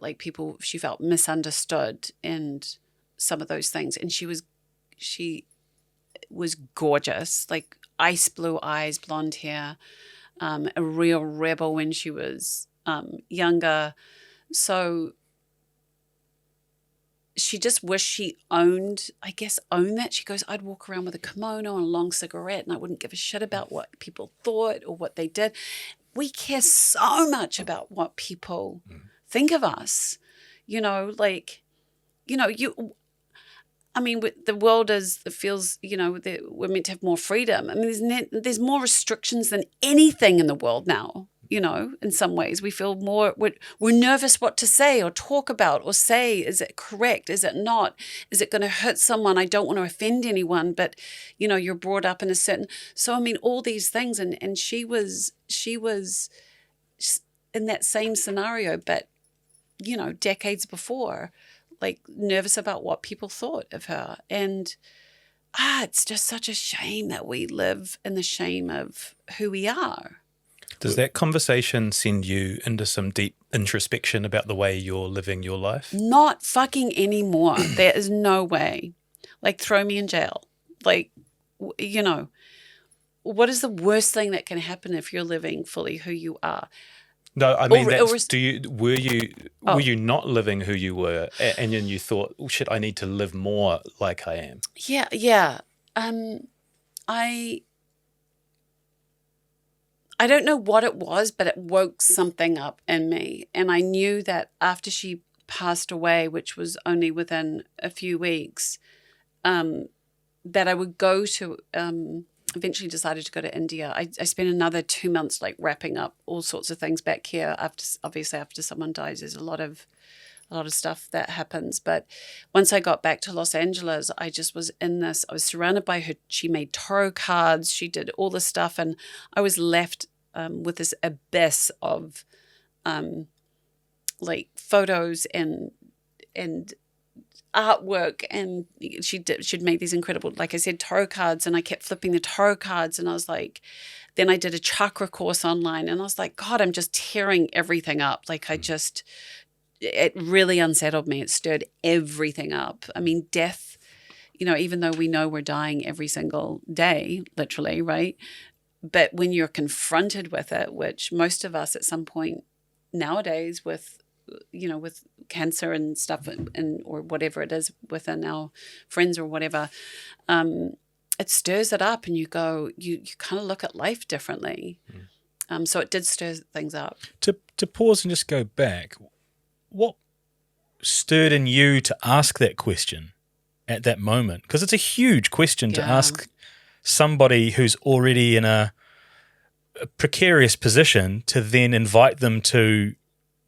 She felt misunderstood and some of those things. And she was gorgeous, ice blue eyes, blonde hair, a real rebel when she was younger. So she just wished she owned that. She goes, I'd walk around with a kimono and a long cigarette, and I wouldn't give a shit about what people thought or what they did. We care so much about what people think of us. The world feels, that we're meant to have more freedom. There's more restrictions than anything in the world now. In some ways we feel more, we're nervous what to say or talk about or say. Is it correct? Is it not? Is it going to hurt someone? I don't want to offend anyone, but you're brought up in a certain, so all these things. And she was in that same scenario, but decades before, nervous about what people thought of her. And it's just such a shame that we live in the shame of who we are. Does that conversation send you into some deep introspection about the way you're living your life? Not fucking anymore. There is no way. Like, throw me in jail. Like, you know, what is the worst thing that can happen if you're living fully who you are? No, I mean, were Oh. you not living who you were, and then you thought, oh, shit, I need to live more like I am? Yeah. I don't know what it was, but it woke something up in me. And I knew that after she passed away, which was only within a few weeks, that I would go to, eventually decided to go to India. I spent another 2 months like wrapping up all sorts of things back here. After someone dies, there's a lot of stuff that happens. But once I got back to Los Angeles, I just was I was surrounded by her. She made tarot cards. She did all this stuff. And I was left with this abyss of like photos and artwork. And she'd made these incredible, like I said, tarot cards. And I kept flipping the tarot cards. And I was like, then I did a chakra course online. And I was like, God, I'm just tearing everything up. Like it really unsettled me. It stirred everything up. I mean, death, even though we know we're dying every single day, literally, right? But when you're confronted with it, which most of us at some point nowadays with cancer and stuff and or whatever it is within our friends or whatever, it stirs it up and you go, you kind of look at life differently. So it did stir things up. To pause and just go back, what stirred in you to ask that question at that moment? Because it's a huge question to ask somebody who's already in a precarious position to then invite them to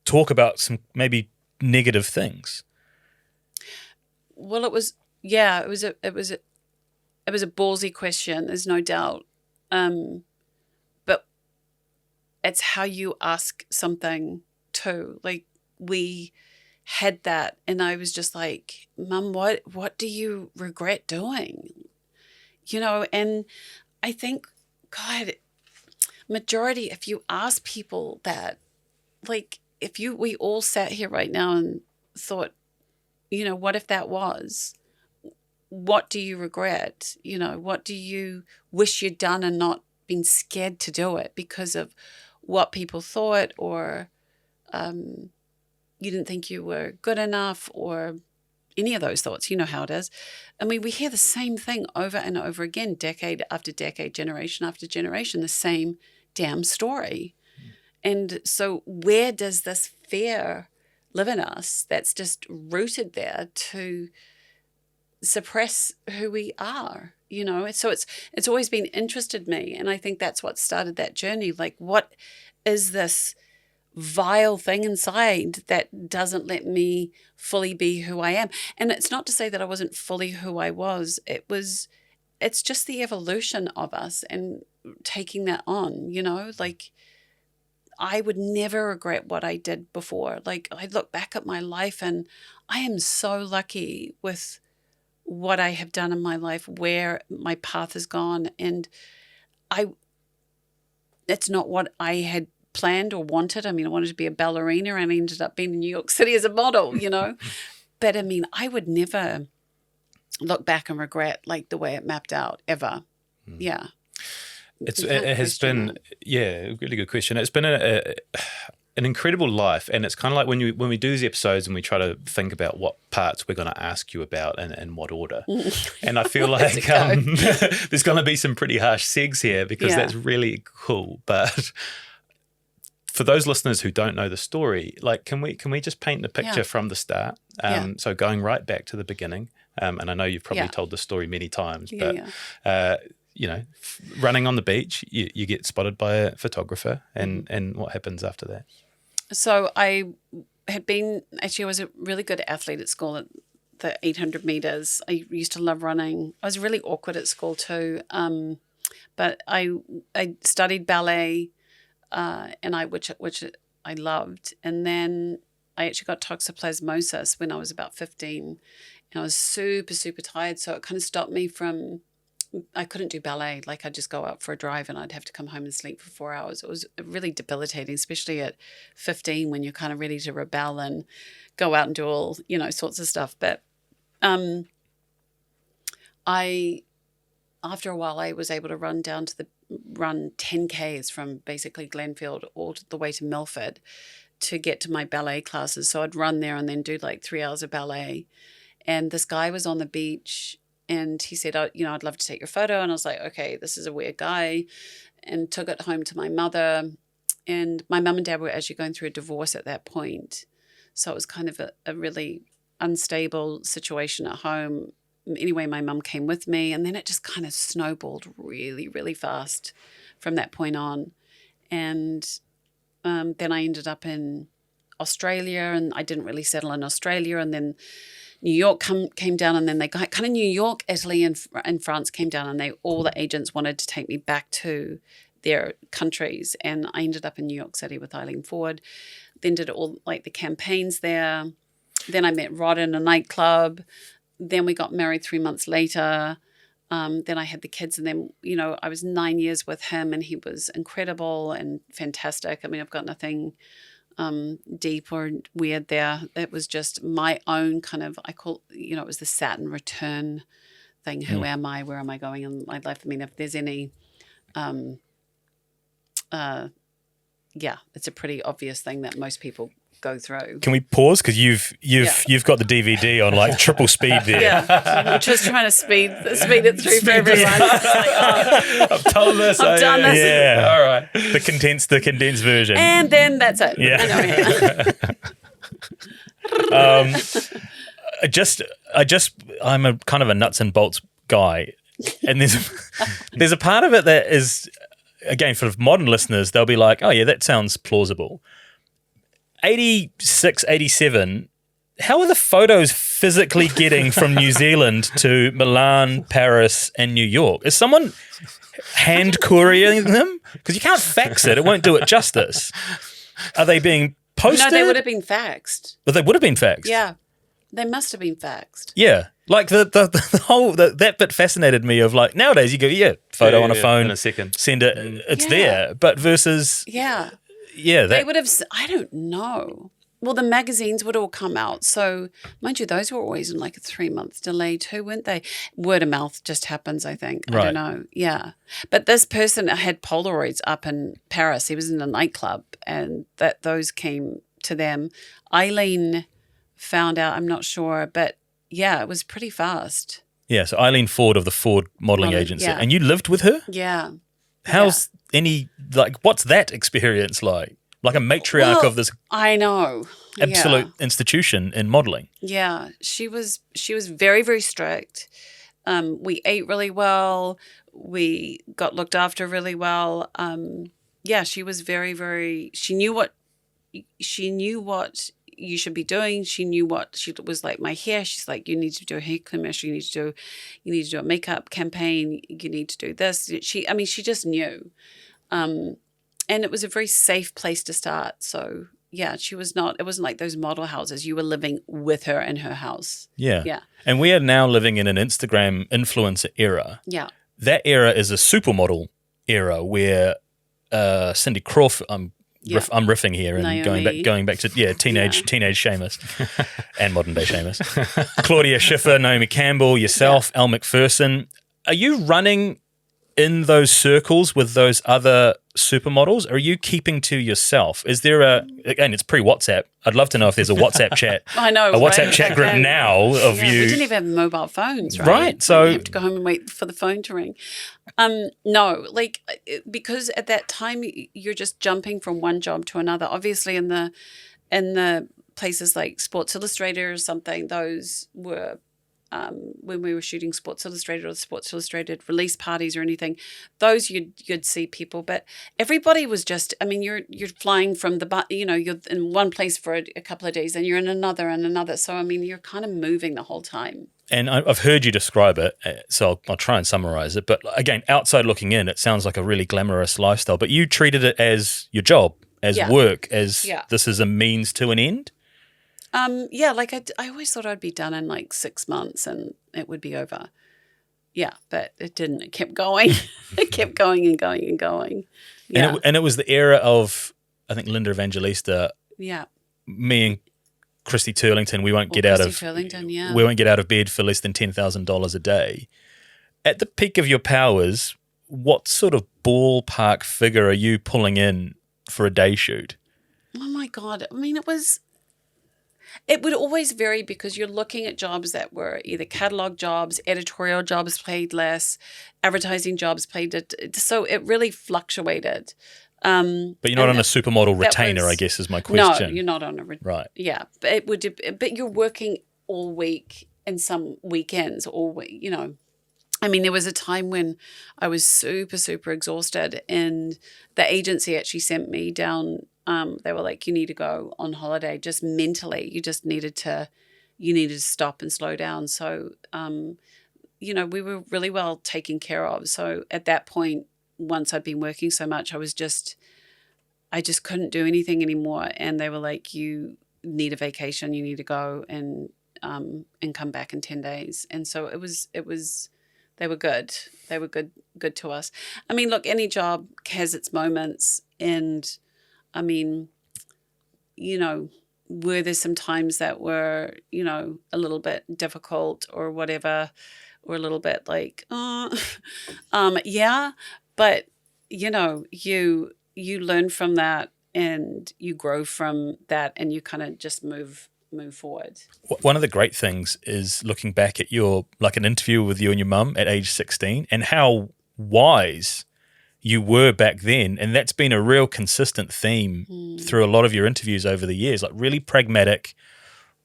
talk about some maybe negative things. Well, it was a ballsy question. There's no doubt. But it's how you ask something too. Like, we had that, and I was just like, Mum, what do you regret doing? And I think, God, majority, if you ask people that, like, we all sat here right now and thought, what if that was? What do you regret? What do you wish you'd done and not been scared to do it because of what people thought, or you didn't think you were good enough, or any of those thoughts? You know how it is. I mean, we hear the same thing over and over again, decade after decade, generation after generation, the same damn story. And so where does this fear live in us that's just rooted there to suppress who we are? So it's always been interested me. And I think that's what started that journey. Like, what is this vile thing inside that doesn't let me fully be who I am? And it's not to say that I wasn't fully who I was. It's just the evolution of us and taking that on, like, I would never regret what I did before. Like, I look back at my life and I am so lucky with what I have done in my life, where my path has gone. And it's not what I had planned or wanted. I mean, I wanted to be a ballerina and I ended up being in New York City as a model, But I mean, I would never look back and regret like the way it mapped out ever. Yeah. It has been, a really good question. It's been an incredible life, and it's kind of like when we do these episodes and we try to think about what parts we're going to ask you about and in what order. And I feel like there's going to be some pretty harsh segs here because that's really cool. But for those listeners who don't know the story, like, can we just paint the picture from the start? So going right back to the beginning, and I know you've probably told the story many times, but running on the beach, you get spotted by a photographer, and what happens after that? So I was a really good athlete at school at the 800 meters. I used to love running. I was really awkward at school too. But I studied ballet, and which I loved. And then I actually got toxoplasmosis when I was about 15, and I was super, super tired. So it kind of stopped me from I couldn't do ballet. Like I'd just go out for a drive and I'd have to come home and sleep for 4 hours. It was really debilitating, especially at 15 when you're kind of ready to rebel and go out and do all, sorts of stuff. But after a while, I was able to run 10Ks from basically Glenfield all the way to Milford to get to my ballet classes. So I'd run there and then do like 3 hours of ballet. And this guy was on the beach and he said, I'd love to take your photo. And I was like, okay, this is a weird guy. And took it home to my mother. And my mum and dad were actually going through a divorce at that point. So it was kind of a really unstable situation at home. Anyway, my mum came with me, and then it just kind of snowballed really, really fast from that point on. And then I ended up in Australia, and I didn't really settle in Australia. And then New York came down, and then they got kind of New York, Italy, and France came down, and all the agents wanted to take me back to their countries. And I ended up in New York City with Eileen Ford, then did all like the campaigns there. Then I met Rod in a nightclub. Then we got married 3 months later. Then I had the kids, and then, I was 9 years with him, and he was incredible and fantastic. I mean, I've got nothing deep or weird there. It was just my own kind of, it was the Saturn return thing. Who am I? Where am I going in my life? I mean, if there's any, it's a pretty obvious thing that most people go through. Can we pause, because you've got the DVD on like triple speed there? Yeah, I'm just trying to speed it through for everyone. I've told this. I've done this. Yeah, all right. The condensed version, and then that's it. Yeah. I'm a kind of a nuts and bolts guy, and there's a part of it that is, again, for modern listeners, they'll be like, oh yeah, that sounds plausible. 86, 87, how are the photos physically getting from New Zealand to Milan, Paris, and New York? Is someone hand couriering them? Because you can't fax it. It won't do it justice. Are they being posted? No, they would have been faxed. But they would have been faxed. Yeah, they must have been faxed. Yeah. Like the whole, that bit fascinated me of like, nowadays you go, photo on a phone. In a second. Send it, it's there. But versus... Yeah. Yeah, they would have, I don't know. Well, the magazines would all come out. So, mind you, those were always in like a 3-month delay too, weren't they? Word of mouth just happens, I think. I don't know. Yeah. But this person had Polaroids up in Paris. He was in a nightclub, and those came to them. Eileen found out, I'm not sure, but yeah, it was pretty fast. Yeah, so Eileen Ford of the Ford Modelling Agency. Yeah. And you lived with her? Yeah. How's what's that experience like? Like a matriarch of this I know. absolute institution in modelling. Yeah. She was very, very strict. We ate really well. We got looked after really well. She was very, very, she knew what you should be doing. She knew what she was like. My hair, she's like, you need to do a hair commission, you need to do a makeup campaign, you need to do this. She just knew. And it was a very safe place to start. So yeah, it wasn't like those model houses. You were living with her in her house. Yeah. Yeah. And we are now living in an Instagram influencer era. Yeah. That era is a supermodel era where Cindy Crawford, I'm riffing here and Naomi. going back to teenage Seamus and modern day Seamus. Claudia Schiffer, Naomi Campbell, yourself, Elle Macpherson. Are you running in those circles with those other supermodels? Or are you keeping to yourself? Is there again, it's pre-WhatsApp. I'd love to know if there's a WhatsApp chat. I know, a WhatsApp chat group now of you. We didn't even have mobile phones, right? Right. So you have to go home and wait for the phone to ring. No, because at that time you're just jumping from one job to another. Obviously in the places like Sports Illustrated or something, those were when we were shooting Sports Illustrated or Sports Illustrated release parties or anything, those you'd see people. But everybody was just, you're flying from you're in one place for a couple of days and you're in another and another. So, you're kind of moving the whole time. And I've heard you describe it, so I'll try and summarize it. But again, outside looking in, it sounds like a really glamorous lifestyle. But you treated it as your job, as work, as this is a means to an end? I always thought I'd be done in like 6 months and it would be over. Yeah, but it didn't. It kept going. It kept going and going and going. Yeah. And it was the era of, I think, Linda Evangelista, Yeah. me and Christy Turlington, we won't Or get out Christy of Turlington, yeah. we won't get out of bed for less than $10,000 a day. At the peak of your powers, what sort of ballpark figure are you pulling in for a day shoot? Oh my God. I mean, it would always vary because you're looking at jobs that were either catalog jobs, editorial jobs paid less, advertising jobs paid it. So it really fluctuated. But you're not on a supermodel retainer, I guess, is my question. No, you're not on a right. Yeah, but it would. But you're working all week and some weekends all week. You know, I mean, there was a time when I was super, super exhausted, and the agency actually sent me down. They were like, "You need to go on holiday, just mentally. You needed to stop and slow down." So, you know, we were really well taken care of. So at that point, once I'd been working so much, I just couldn't do anything anymore. And they were like, "You need a vacation. You need to go and come back in 10 days." And so it was. They were good. They were good to us. I mean, look, any job has its moments, and I mean, you know, were there some times that were, you know, a little bit difficult or whatever, or a little bit like, yeah, but you know, you learn from that and you grow from that, and you kind of just move forward. One of the great things is looking back at an interview with you and your mum at age 16 and how wise you were back then. And that's been a real consistent theme through a lot of your interviews over the years, like really pragmatic,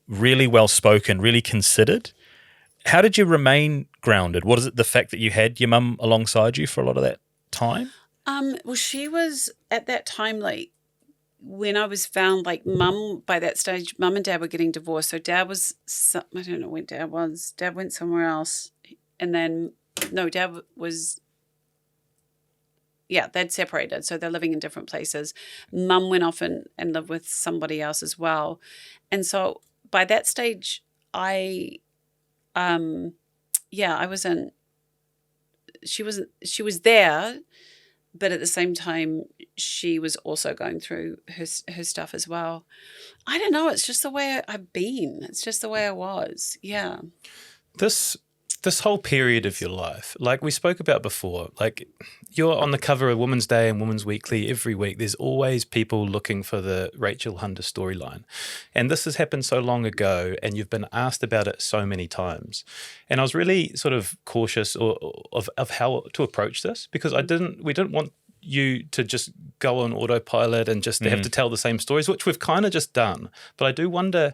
really well-spoken, really considered. How did you remain grounded? What is it, the fact that you had your mum alongside you for a lot of that time? Well, she was at that time, like, when I was found, like, by that stage, mum and dad were getting divorced. So dad was, I don't know where dad was. Dad went somewhere else. And then, no, dad was, yeah, they'd separated. So they're living in different places. Mum went off and lived with somebody else as well. And so by that stage, I wasn't, she was there, but at the same time, she was also going through her stuff as well. I don't know. It's just the way I've been. It's just the way I was. Yeah. This whole period of your life, like we spoke about before, like you're on the cover of Women's Day and Women's Weekly every week. There's always people looking for the Rachel Hunter storyline. And this has happened so long ago, and you've been asked about it so many times. And I was really sort of cautious of how to approach this, because we didn't want you to just go on autopilot and just have to tell the same stories, which we've kind of just done. But I do wonder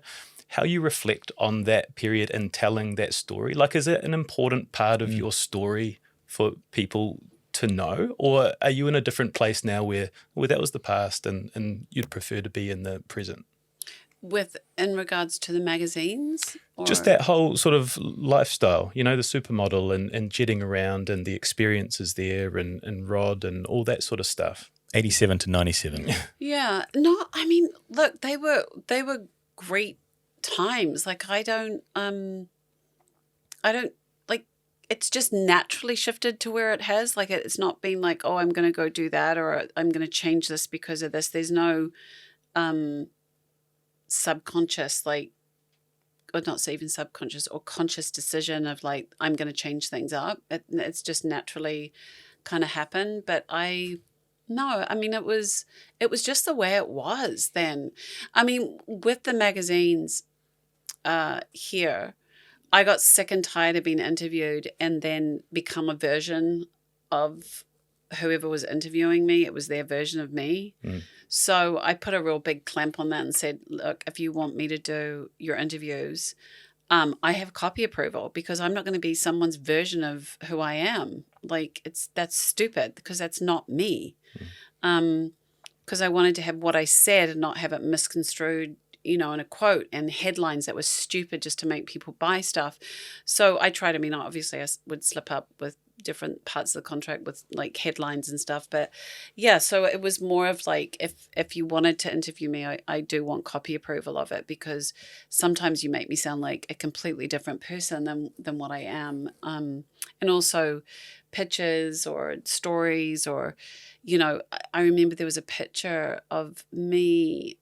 how you reflect on that period and telling that story. Like, is it an important part of your story for people to know? Or are you in a different place now where that was the past and you'd prefer to be in the present? In regards to the magazines? Or? Just that whole sort of lifestyle, you know, the supermodel and jetting around and the experiences there and Rod and all that sort of stuff. 87 to 97. Yeah. No, I mean, look, they were great times. Like, I don't like, it's just naturally shifted to where it has. Like, it's not been like, oh, I'm going to go do that, or I'm going to change this because of this. There's no subconscious, like, or not even subconscious or conscious decision of like, I'm going to change things up. It's just naturally kind of happened. But no, I mean, it was just the way it was then. I mean, with the magazines here, I got sick and tired of being interviewed and then become a version of whoever was interviewing me. It was their version of me. So I put a real big clamp on that and said, look, if you want me to do your interviews, I have copy approval, because I'm not going to be someone's version of who I am. Like, that's stupid, because that's not me. Because I wanted to have what I said and not have it misconstrued, and a quote and headlines that were stupid just to make people buy stuff. So I tried, obviously I would slip up with different parts of the contract with like headlines and stuff, but yeah, so it was more of like, if you wanted to interview me, I do want copy approval of it, because sometimes you make me sound like a completely different person than what I am. And also pictures or stories, or I remember there was a picture of me,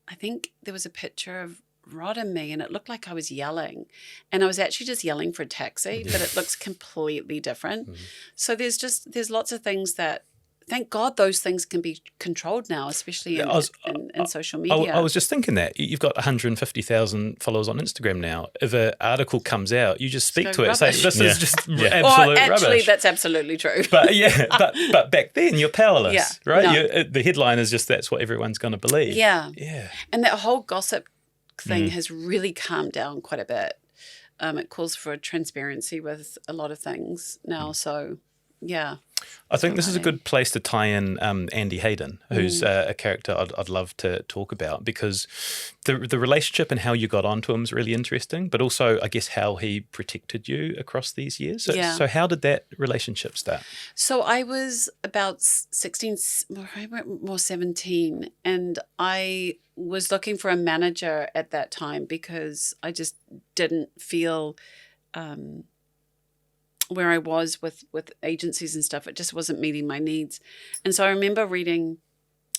I think there was a picture of Rod and me, and it looked like I was yelling, and I was actually just yelling for a taxi, but it looks completely different. So there's lots of things that, thank God, those things can be controlled now, especially in social media. I was just thinking that you've got 150,000 followers on Instagram now. If an article comes out, you just speak to it, say this is just absolute actually, rubbish. That's absolutely true. But but back then you're powerless, Yeah, right? no. The headline is just that's what everyone's going to believe. Yeah. And that whole gossip thing has really calmed down quite a bit. It calls for transparency with a lot of things now. So, yeah. I think this is a good place to tie in Andy Haden, who's a character I'd love to talk about, because the relationship and how you got onto him is really interesting, but also, I guess, how he protected you across these years. So how did that relationship start? So I was about 16, more 17, and I was looking for a manager at that time because I just didn't feel where I was with agencies and stuff. It just wasn't meeting my needs. And so I remember reading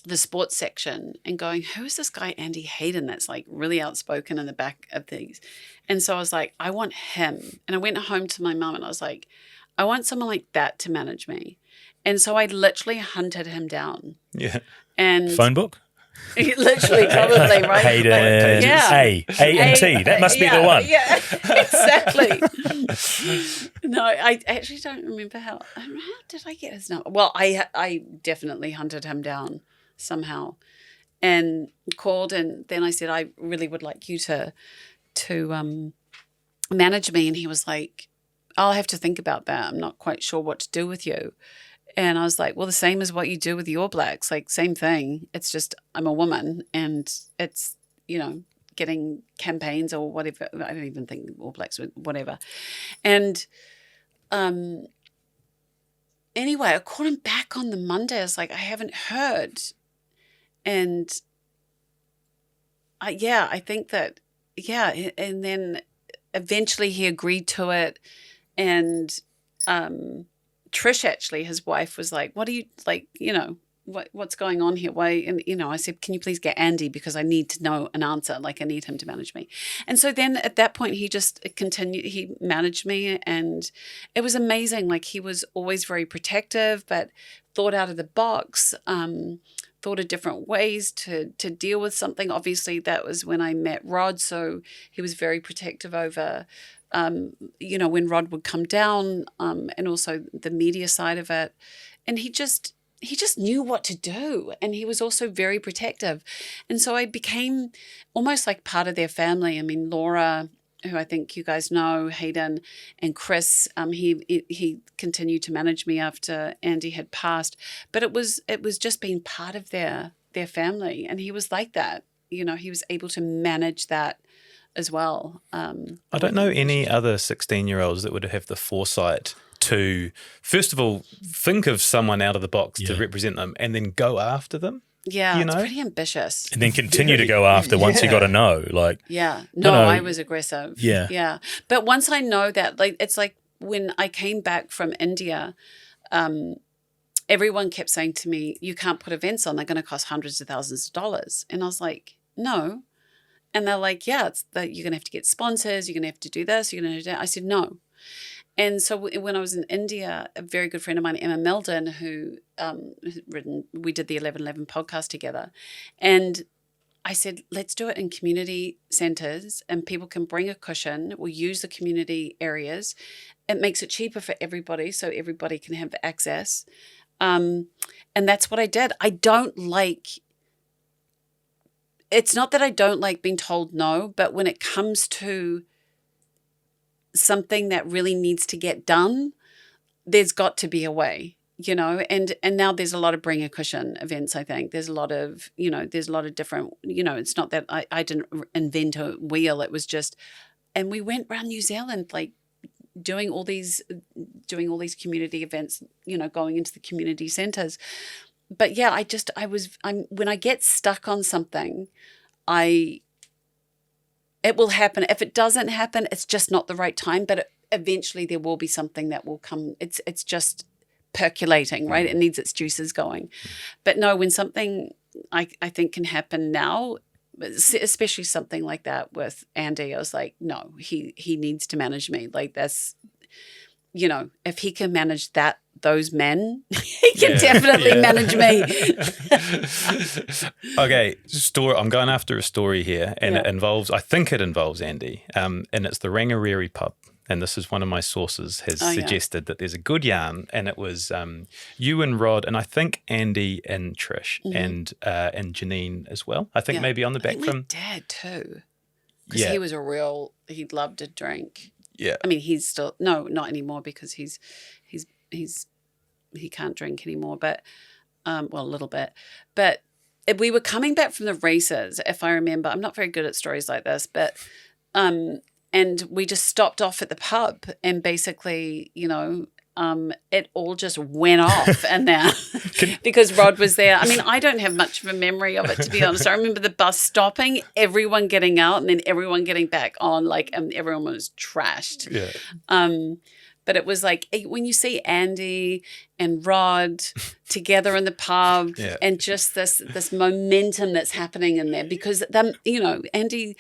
the sports section and going, who is this guy Andy Haden that's like really outspoken in the back of these? And so I was like, I want him. And I went home to my mum and I was like, I want someone like that to manage me. And so I literally hunted him down. Yeah. And phone book? Literally, probably, right? Hayden, A and T. That must be the one. Yeah, exactly. No, I actually don't remember how did I get his number? Well, I definitely hunted him down somehow, and called, and then I said, I really would like you to manage me, and he was like, I'll have to think about that. I'm not quite sure what to do with you. And I was like, well, the same as what you do with the All Blacks, like same thing. It's just I'm a woman, and it's, getting campaigns or whatever. I don't even think All Blacks, whatever. And anyway, I called him back on the Monday. I was like, I haven't heard. And I think that, and then eventually he agreed to it. And Trish, actually, his wife, was like, what are you, like, what's going on here? Why? And, I said, can you please get Andy, because I need to know an answer. Like, I need him to manage me. And so then at that point, he just continued, he managed me, and it was amazing. Like, he was always very protective, but thought out of the box, thought of different ways to deal with something. Obviously, that was when I met Rod. So he was very protective over when Rod would come down, and also the media side of it. And he just knew what to do. And he was also very protective. And so I became almost like part of their family. I mean, Laura, who I think you guys know, Hayden, and Chris, he continued to manage me after Andy had passed. But it was just being part of their family. And he was like that. He was able to manage that as well. I don't know any other 16-year-olds that would have the foresight to, first of all, think of someone out of the box to represent them, and then go after them. Yeah, it's pretty ambitious. And then continue to go after once you got to know. Like, no, I was aggressive. Yeah. But once I know that, like, it's like when I came back from India, everyone kept saying to me, you can't put events on, they're going to cost hundreds of thousands of dollars. And I was like, no. And they're like, yeah, it's that you're going to have to get sponsors, you're going to have to do this, you're going to do that. I said, no. And so when I was in India, a very good friend of mine, Emma Meldon, who we did the 1111 podcast together. And I said, let's do it in community centers, and people can bring a cushion. We'll use the community areas. It makes it cheaper for everybody, so everybody can have access. And that's what I did. It's not that I don't like being told no, but when it comes to something that really needs to get done, there's got to be a way. and now there's a lot of bring a cushion events. I think there's a lot of different, it's not that I didn't invent a wheel. It was just, and we went around New Zealand, like doing all these community events, going into the community centers. But yeah, when I get stuck on something, it will happen. If it doesn't happen, it's just not the right time, but eventually there will be something that will come. It's just percolating, right? It needs its juices going. But no, when something I think can happen now, especially something like that with Andy, I was like, no, he needs to manage me. Like that's, if he can manage those men, he can definitely manage me. Okay, I'm going after a story here, and I think it involves Andy, and it's the Rangariri pub. And this is one of my sources has suggested that there's a good yarn, and it was you and Rod, and I think Andy and Trish, and Janine as well. I think maybe on the back from my dad too, because he was he loved to drink. Yeah, I mean he's still not anymore because he can't drink anymore, but a little bit. But we were coming back from the races, if I remember. I'm not very good at stories like this, but and we just stopped off at the pub, and basically, it all just went off and there because Rod was there. I mean, I don't have much of a memory of it, to be honest. I remember the bus stopping, everyone getting out, and then everyone getting back on, and everyone was trashed. Yeah. But it was like when you see Andy and Rod together in the pub, and just this momentum that's happening in there, because Andy.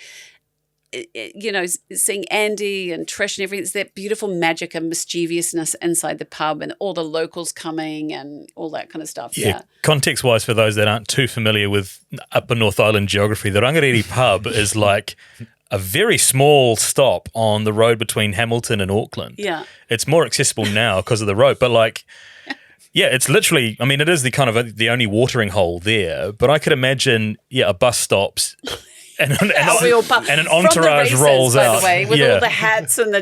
Seeing Andy and Trish and everything, it's that beautiful magic and mischievousness inside the pub, and all the locals coming and all that kind of stuff. Yeah. Context-wise, for those that aren't too familiar with Upper North Island geography, the Rangariri pub is like a very small stop on the road between Hamilton and Auckland. Yeah. It's more accessible now because of the road, but it's literally, I mean, it is the kind of the only watering hole there, but I could imagine, a bus stops and an entourage races, rolls out. By the way, with all the hats and the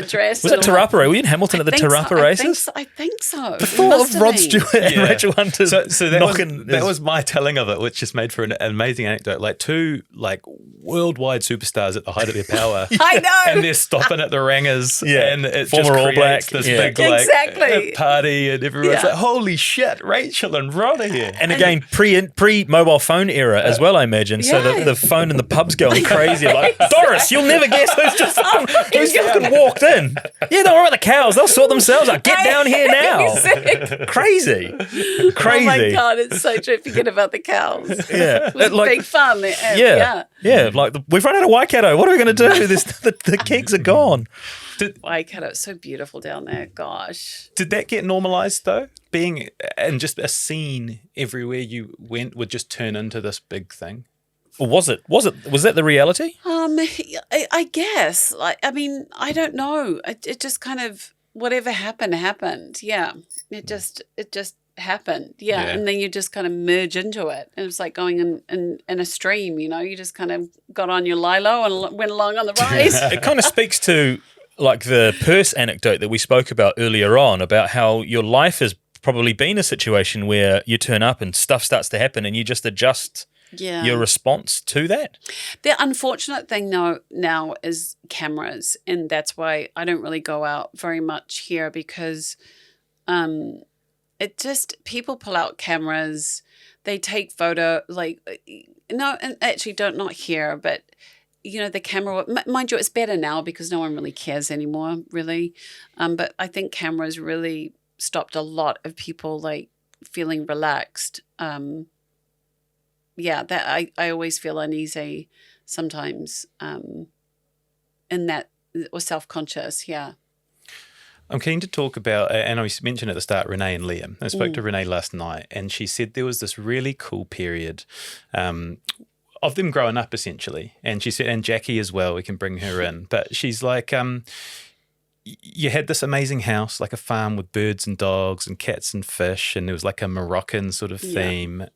dress. Was it Tarapa? Were you in Hamilton at the Tarapa races? I think so. Before Rod Stewart and Rachel Hunter. So that was my telling of it, which just made for an amazing anecdote. Like two worldwide superstars at the height of their power. I know. And they're stopping at the Rangers. Yeah. And it Former just All Black. This big party, and everyone's like, holy shit, Rachel and Rod are here. And again, pre-mobile phone era as well, I imagine. So the phone in the pub's going crazy. Like, Doris, you'll never guess who's just walked in. Yeah, don't worry about the cows. They'll sort themselves out. Get down here now. Crazy. Oh my God, it's so true. Forget about the cows. Yeah. It was big fun. Yeah. Like, we've run out of Waikato. What are we going to do? The kegs are gone. Waikato, it's so beautiful down there. Gosh. Did that get normalised though? Being and just a scene everywhere you went would just turn into this big thing? Or was that the reality? I guess. I don't know. It just kind of, whatever happened. Yeah. It just happened. Yeah. And then you just kind of merge into it. And it's like going in a stream, you just kind of got on your lilo and went along on the rise. It kind of speaks to like the purse anecdote that we spoke about earlier on, about how your life has probably been a situation where you turn up and stuff starts to happen and you just adjust your response to that. The unfortunate thing now is cameras, and that's why I don't really go out very much here, because people pull out cameras, they take photo, and actually not here, but the camera, mind you, it's better now because no one really cares anymore, really. But I think cameras really stopped a lot of people feeling relaxed. That I always feel uneasy sometimes in that, or self-conscious, I'm keen to talk about, and I mentioned at the start, Renee and Liam. I spoke to Renee last night, and she said there was this really cool period of them growing up, essentially. And she said, and Jackie as well, we can bring her in. But she's like, you had this amazing house, like a farm with birds and dogs and cats and fish, and there was like a Moroccan sort of theme.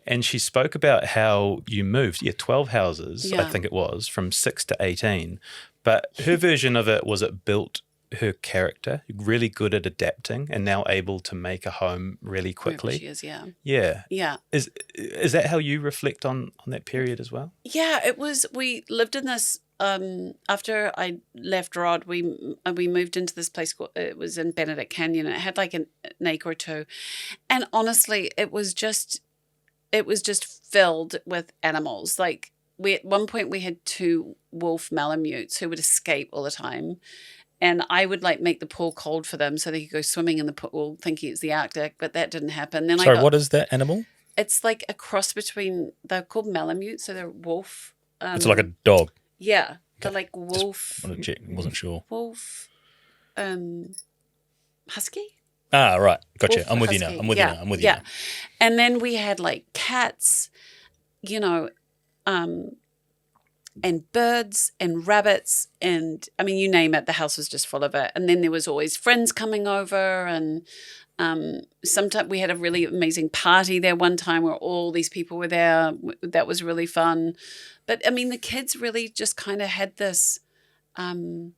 And she spoke about how you moved, 12 houses, I think it was, from 6 to 18. But her version of it was it built her character, really good at adapting and now able to make a home really quickly. She is, yeah. Yeah. Yeah. Is that how you reflect on that period as well? Yeah, it was. We lived in this. After I left Rod, we moved into this place called. It was in Benedict Canyon. And it had like an acre or two, and honestly, it was just filled with animals. Like at one point we had 2 wolf malamutes who would escape all the time. And I would like make the pool cold for them so they could go swimming in the pool thinking it's the Arctic, but that didn't happen. Then Sorry, what is that animal? It's like a cross between, they're called malamutes, so they're wolf. It's like a dog. Yeah, they're like wolf. Just wanted to check, wasn't sure. Wolf, husky? Ah, right. Gotcha. Wolf I'm with you now. husky. I'm with you now. And then we had like cats, you know, and birds and rabbits and, I mean, you name it, the house was just full of it. And then there was always friends coming over, and sometimes we had a really amazing party there one time where all these people were there. That was really fun. But I mean, the kids really just kind of had this, it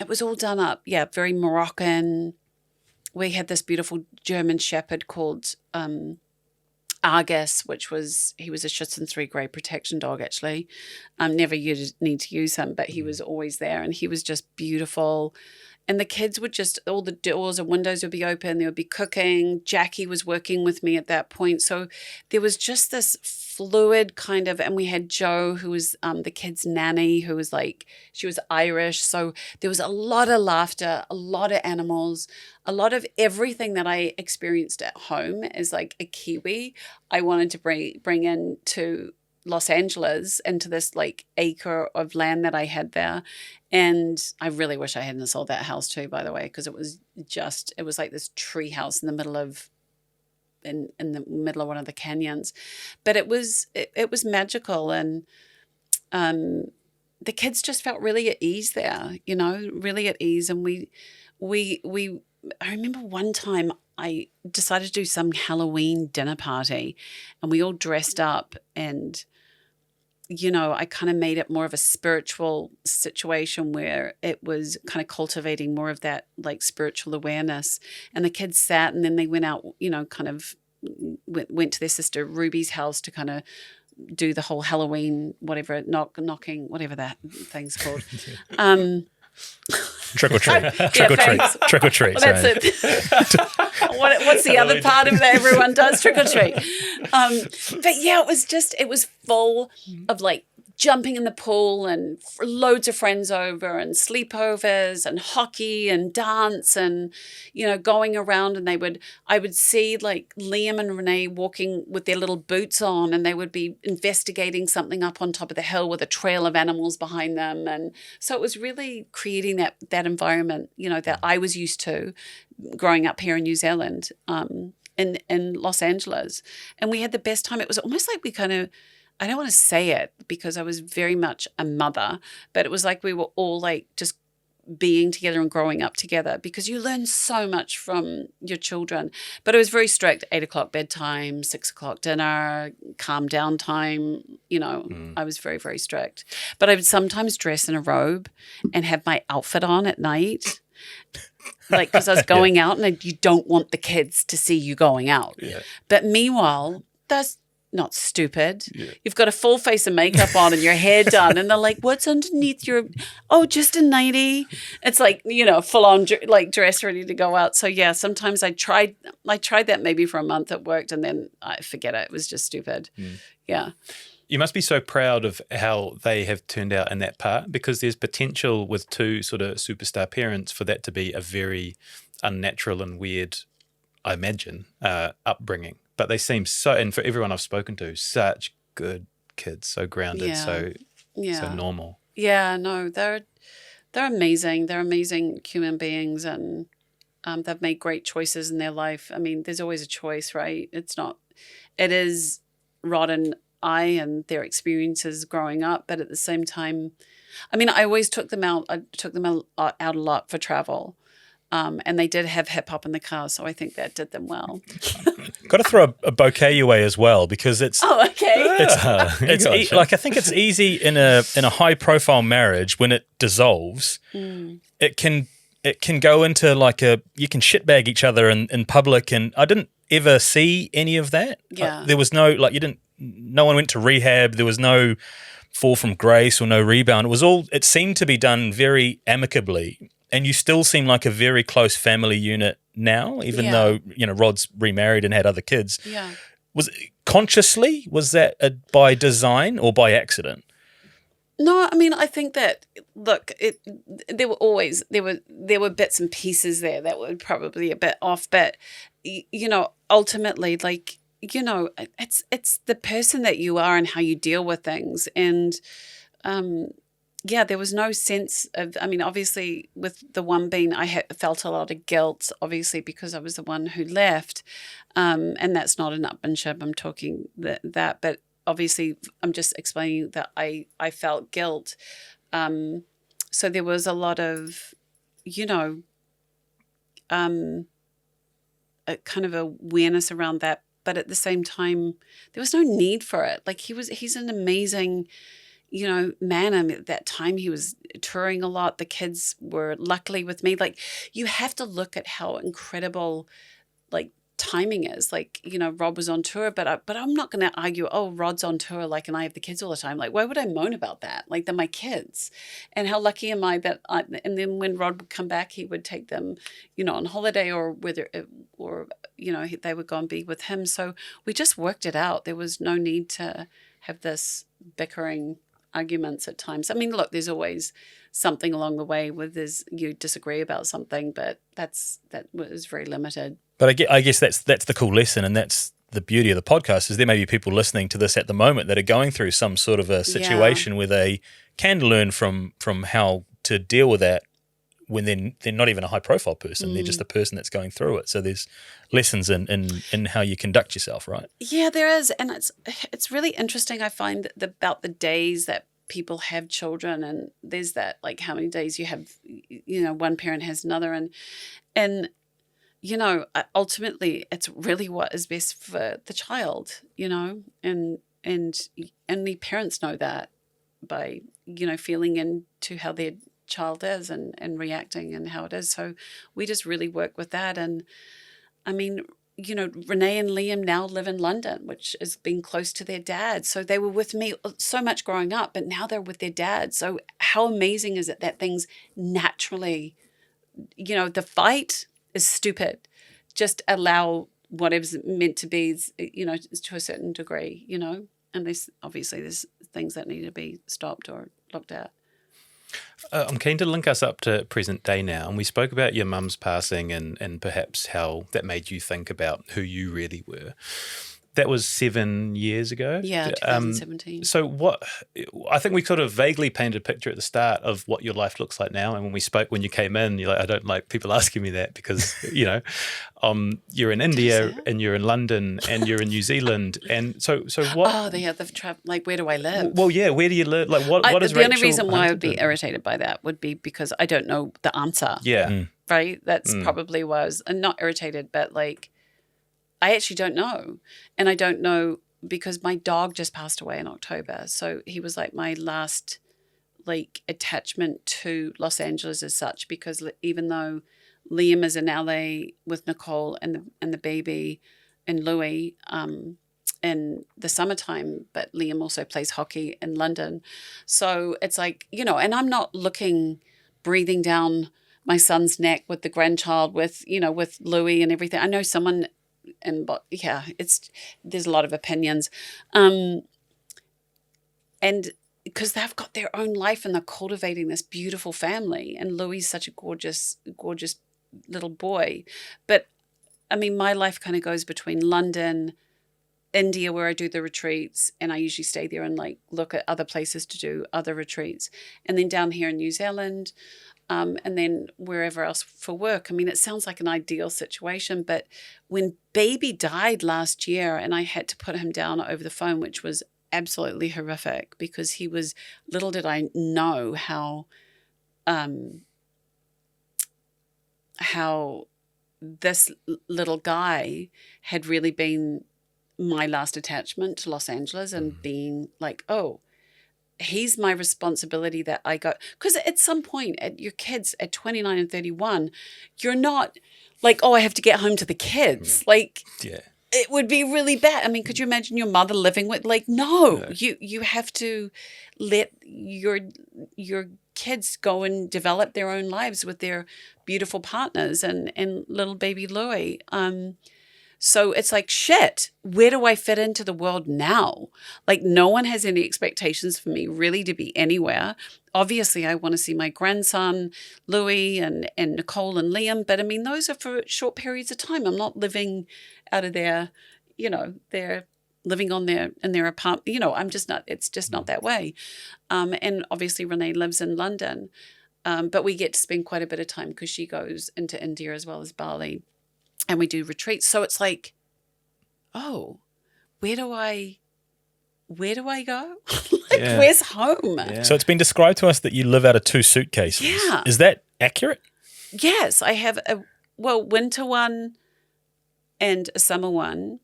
was all done up. Yeah, very Moroccan. We had this beautiful German shepherd called Argus, he was a Schutzen 3 grade protection dog, actually. Never need to use him, but he was always there, and he was just beautiful. And the kids would just, all the doors and windows would be open. They would be cooking. Jackie was working with me at that point. So there was just this fluid kind of, and we had Jo, who was the kids' nanny, who was like, she was Irish. So there was a lot of laughter, a lot of animals, a lot of everything that I experienced at home as like a Kiwi, I wanted to bring into Los Angeles, into this like acre of land that I had there. And I really wish I hadn't sold that house too, by the way, because it was like this tree house in the middle of one of the canyons. But it was magical, and the kids just felt really at ease there, you know, really at ease. And I remember one time I decided to do some Halloween dinner party, and we all dressed up, and you know, I kind of made it more of a spiritual situation where it was kind of cultivating more of that like spiritual awareness. And the kids sat, and then they went out, you know, kind of went to their sister Ruby's house to kind of do the whole Halloween, whatever, knocking, whatever that thing's called. Trick or treat. Trick or treat. Well, that's it. What's the other part of that everyone does? Trick or treat. But yeah, it was full of like jumping in the pool and loads of friends over and sleepovers and hockey and dance and, you know, going around, and I would see like Liam and Renee walking with their little boots on, and they would be investigating something up on top of the hill with a trail of animals behind them. And so it was really creating that environment, you know, that I was used to growing up here in New Zealand, in Los Angeles. And we had the best time. It was almost like we kind of, I don't want to say it because I was very much a mother, but it was like we were all like just being together and growing up together, because you learn so much from your children. But it was very strict, 8:00 bedtime, 6:00 dinner, calm down time. You know, I was very, very strict. But I would sometimes dress in a robe and have my outfit on at night. Like, because I was going out, and you don't want the kids to see you going out. Yeah. But meanwhile, that's not stupid. Yeah. You've got a full face of makeup on and your hair done, and they're like, "What's underneath your?" Oh, just a nightie. It's like, you know, full on like dress ready to go out. So yeah, sometimes I tried that maybe for a month. It worked, and then I forget it. It was just stupid. Yeah. You must be so proud of how they have turned out in that part, because there's potential with 2 sort of superstar parents for that to be a very unnatural and weird, I imagine, upbringing. But they seem so, and for everyone I've spoken to, such good kids, so grounded, so normal. Yeah, no, they're amazing. They're amazing human beings, and they've made great choices in their life. I mean, there's always a choice, right? It is Rod and I and their experiences growing up, but at the same time, I mean, I always took them out. I took them out a lot for travel. And they did have hip hop in the car, so I think that did them well. Got to throw a bouquet your way as well, because it's Okay. like I think it's easy in a high profile marriage when it dissolves. It can go into like you can shitbag each other in public, and I didn't ever see any of that. Yeah. There was no no one went to rehab. There was no fall from grace or no rebound. It seemed to be done very amicably. And you still seem like a very close family unit now, even though, Rod's remarried and had other kids. Yeah. Was that by design or by accident? No, I mean, I think that, look, there were bits and pieces there that were probably a bit off, but, ultimately, like, it's the person that you are and how you deal with things. And, there was no sense of, I mean, obviously with the one being, I felt a lot of guilt, obviously, because I was the one who left. And that's not an upmanship. I'm talking that, but obviously I'm just explaining that I felt guilt. So there was a lot of, a kind of awareness around that. But at the same time, there was no need for it. Like he's an amazing, man. I mean, at that time he was touring a lot. The kids were luckily with me. Like you have to look at how incredible, like, timing is. Like, Rod was on tour, but I'm not going to argue, oh, Rod's on tour, like, and I have the kids all the time. Like, why would I moan about that? Like, they're my kids. And how lucky am I that and then when Rod would come back, he would take them, on holiday or they would go and be with him. So we just worked it out. There was no need to have this bickering arguments at times. I mean, look, there's always something along the way where you disagree about something, but that was very limited. But I guess that's the cool lesson, and that's the beauty of the podcast, is there may be people listening to this at the moment that are going through some sort of a situation where they can learn from how to deal with that when they're not even a high profile person. They're just a person that's going through it. So there's lessons in how you conduct yourself, right? Yeah, there is. And it's really interesting. I find about the days that people have children, and there's that, like, how many days you have, one parent has another, and ultimately it's really what is best for the child, and only parents know that by, feeling into how their child is and reacting and how it is. So we just really work with that. And I mean, Renee and Liam now live in London, which has been close to their dad. So they were with me so much growing up, but now they're with their dad. So how amazing is it that things naturally, the fight is stupid. Just allow whatever's meant to be, to a certain degree, and there's things that need to be stopped or looked at. I'm keen to link us up to present day now. And we spoke about your mum's passing and perhaps how that made you think about who you really were. That was 7 years ago. Yeah, 2017. So I think we sort of vaguely painted a picture at the start of what your life looks like now. And when we spoke, when you came in, you're like, I don't like people asking me that because, you're in India and you're in London and you're in New Zealand. And so what? Oh, they have the like, where do I live? Well, yeah, where do you live? Like, what is the only reason why I would be irritated by that would be because I don't know the answer. Yeah. Right? That's probably why I was not irritated, but like, I actually don't know. And I don't know because my dog just passed away in October. So he was like my last like attachment to Los Angeles as such, because even though Liam is in LA with Nicole and the baby and Louis in the summertime, but Liam also plays hockey in London. So it's like, and I'm not breathing down my son's neck with the grandchild, with Louis and everything. I know someone, there's a lot of opinions, and because they've got their own life and they're cultivating this beautiful family, and Louis is such a gorgeous little boy. But I mean, my life kind of goes between London, India, where I do the retreats, and I usually stay there and like look at other places to do other retreats, and then down here in New Zealand. And then wherever else for work. I mean, it sounds like an ideal situation, but when baby died last year and I had to put him down over the phone, which was absolutely horrific because he was, little did I know how how this little guy had really been my last attachment to Los Angeles, and being like, oh, he's my responsibility that I go. Because at some point, at your kids at 29 and 31, you're not like, oh, I have to get home to the kids. Like, it would be really bad. I mean, could you imagine your mother living with, like, no, you have to let your kids go and develop their own lives with their beautiful partners and little baby Louie. So it's like, shit, where do I fit into the world now? Like, no one has any expectations for me really to be anywhere. Obviously, I want to see my grandson, Louis, and Nicole and Liam. But I mean, those are for short periods of time. I'm not living out of their, they're living in their apartment. I'm just not, it's just not that way. And obviously Renee lives in London. But we get to spend quite a bit of time because she goes into India as well as Bali. And we do retreats. So it's like, oh, where do I go? Where's home? Yeah. So it's been described to us that you live out of 2 suitcases. Yeah. Is that accurate? Yes. I have a winter one and a summer one.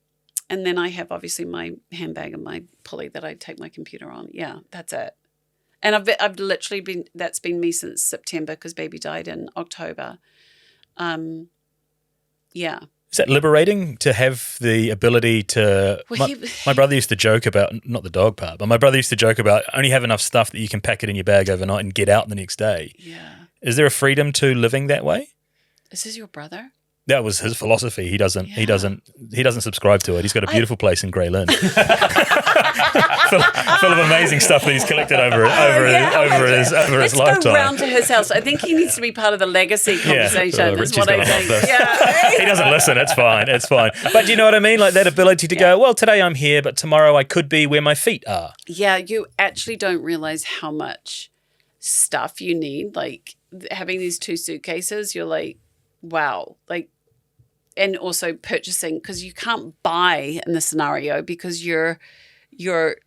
And then I have obviously my handbag and my pulley that I take my computer on. Yeah, that's it. And I've literally that's been me since September because baby died in October. Yeah. Is that liberating to have the ability to... my brother used to joke about, not the dog part, but my brother used to joke about only have enough stuff that you can pack it in your bag overnight and get out the next day. Yeah. Is there a freedom to living that way? Is this your brother? That was his philosophy. He doesn't subscribe to it. He's got a beautiful place in Grey Lynn. full of amazing stuff that he's collected over his lifetime. Let's go round to his house. I think he needs to be part of the legacy conversation. Is what I think. Yeah. He doesn't listen. It's fine. But do you know what I mean? Like that ability to go, well, today I'm here, but tomorrow I could be where my feet are. Yeah, you actually don't realize how much stuff you need. Like having these 2 suitcases, you're like, wow. Like, and also purchasing, because you can't buy in this scenario because you're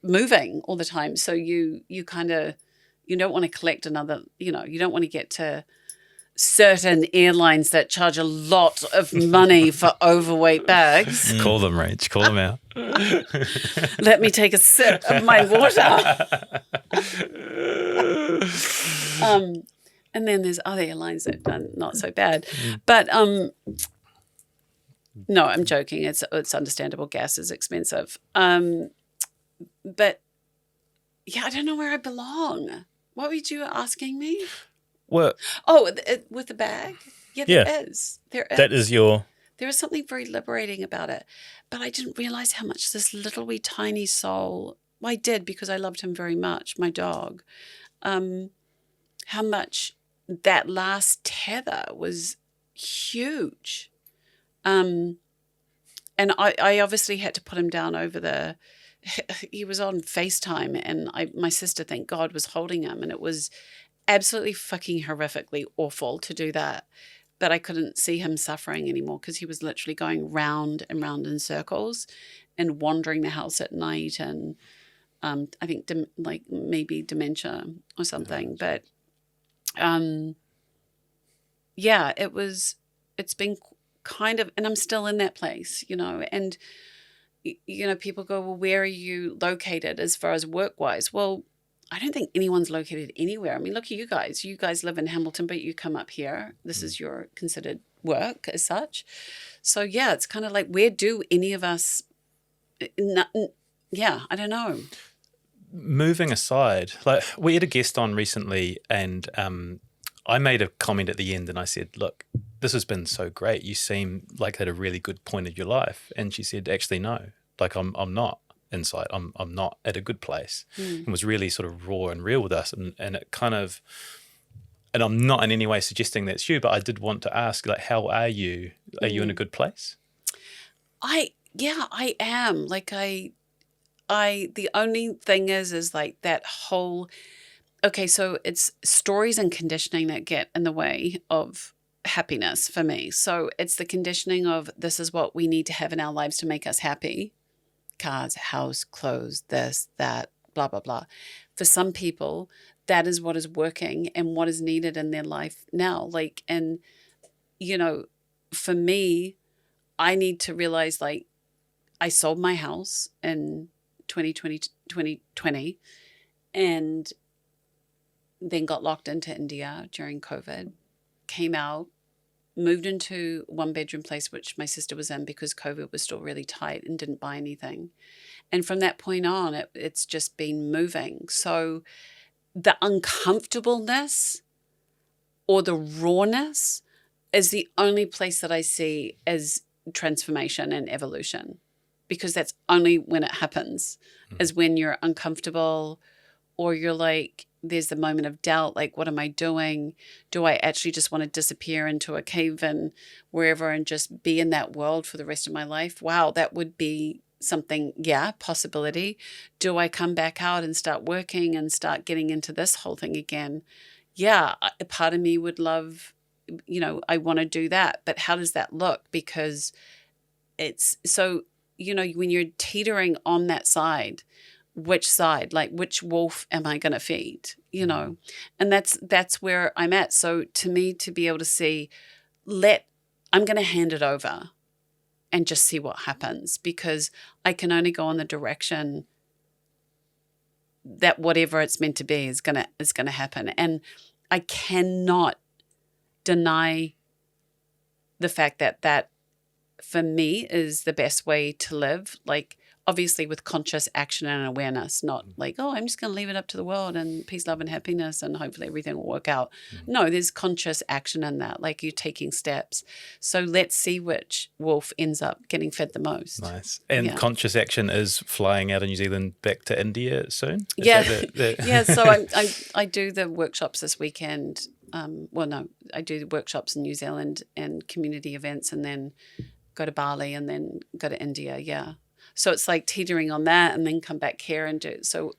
moving all the time. So you don't want to collect another, you don't want to get to certain airlines that charge a lot of money for overweight bags. Call them, Rach. Call them out. Let me take a sip of my water. And then there's other airlines that are not so bad. But no, I'm joking. It's understandable. Gas is expensive. But yeah, I don't know where I belong. What were you asking me? What? Oh, with the bag? Yeah, there is. There is. That is your... There is something very liberating about it. But I didn't realize how much this little wee tiny soul... Well, I did because I loved him very much, my dog. How much that last tether was huge. And I obviously had to put him down over he was on FaceTime, and my sister, thank God, was holding him, and it was absolutely fucking horrifically awful to do that. But I couldn't see him suffering anymore because he was literally going round and round in circles and wandering the house at night, and I think maybe dementia or something. But yeah, it's been kind of, and I'm still in that place, and, people go, well, where are you located as far as work-wise? Well, I don't think anyone's located anywhere. I mean, look at you guys. You guys live in Hamilton, but you come up here. This is your considered work as such. So, yeah, it's kind of like, where do any of us, I don't know. Moving aside, like we had a guest on recently, and I made a comment at the end, and I said, look, this has been so great. You seem like at a really good point of your life. And she said, actually, no, like I'm not inside. I'm not at a good place. And was really sort of raw and real with us. And it kind of, and I'm not in any way suggesting that's you, but I did want to ask, like, how are you? Are you in a good place? I am. Like the only thing is like that whole, okay, so it's stories and conditioning that get in the way of happiness for me. So it's the conditioning of this is what we need to have in our lives to make us happy. Cars, house, clothes, this, that, blah, blah, blah. For some people, that is what is working and what is needed in their life now. Like, and for me, I need to realize, like, I sold my house in 2020 and then got locked into India during COVID, came out, moved into a 1-bedroom place, which my sister was in because COVID was still really tight, and didn't buy anything. And from that point on, it's just been moving. So the uncomfortableness or the rawness is the only place that I see as transformation and evolution, because that's only when it happens, is when you're uncomfortable, or you're like, there's the moment of doubt, like, what am I doing? Do I actually just want to disappear into a cave and wherever and just be in that world for the rest of my life? Wow, that would be something, possibility. Do I come back out and start working and start getting into this whole thing again? Yeah, a part of me would love, I want to do that. But how does that look? Because it's so, when you're teetering on that side, which side, like, which wolf am I going to feed, and that's where I'm at. So to me, to be able to see, I'm going to hand it over and just see what happens, because I can only go in the direction that whatever it's meant to be is going to happen. And I cannot deny the fact that for me is the best way to live, like, obviously with conscious action and awareness, not like, oh, I'm just going to leave it up to the world and peace, love, and happiness and hopefully everything will work out. No, there's conscious action in that, like you're taking steps. So let's see which wolf ends up getting fed the most. Nice. And conscious action is flying out of New Zealand back to India soon? So I do the workshops this weekend. I do the workshops in New Zealand and community events, and then go to Bali and then go to India. So it's like teetering on that and then come back here and do. So,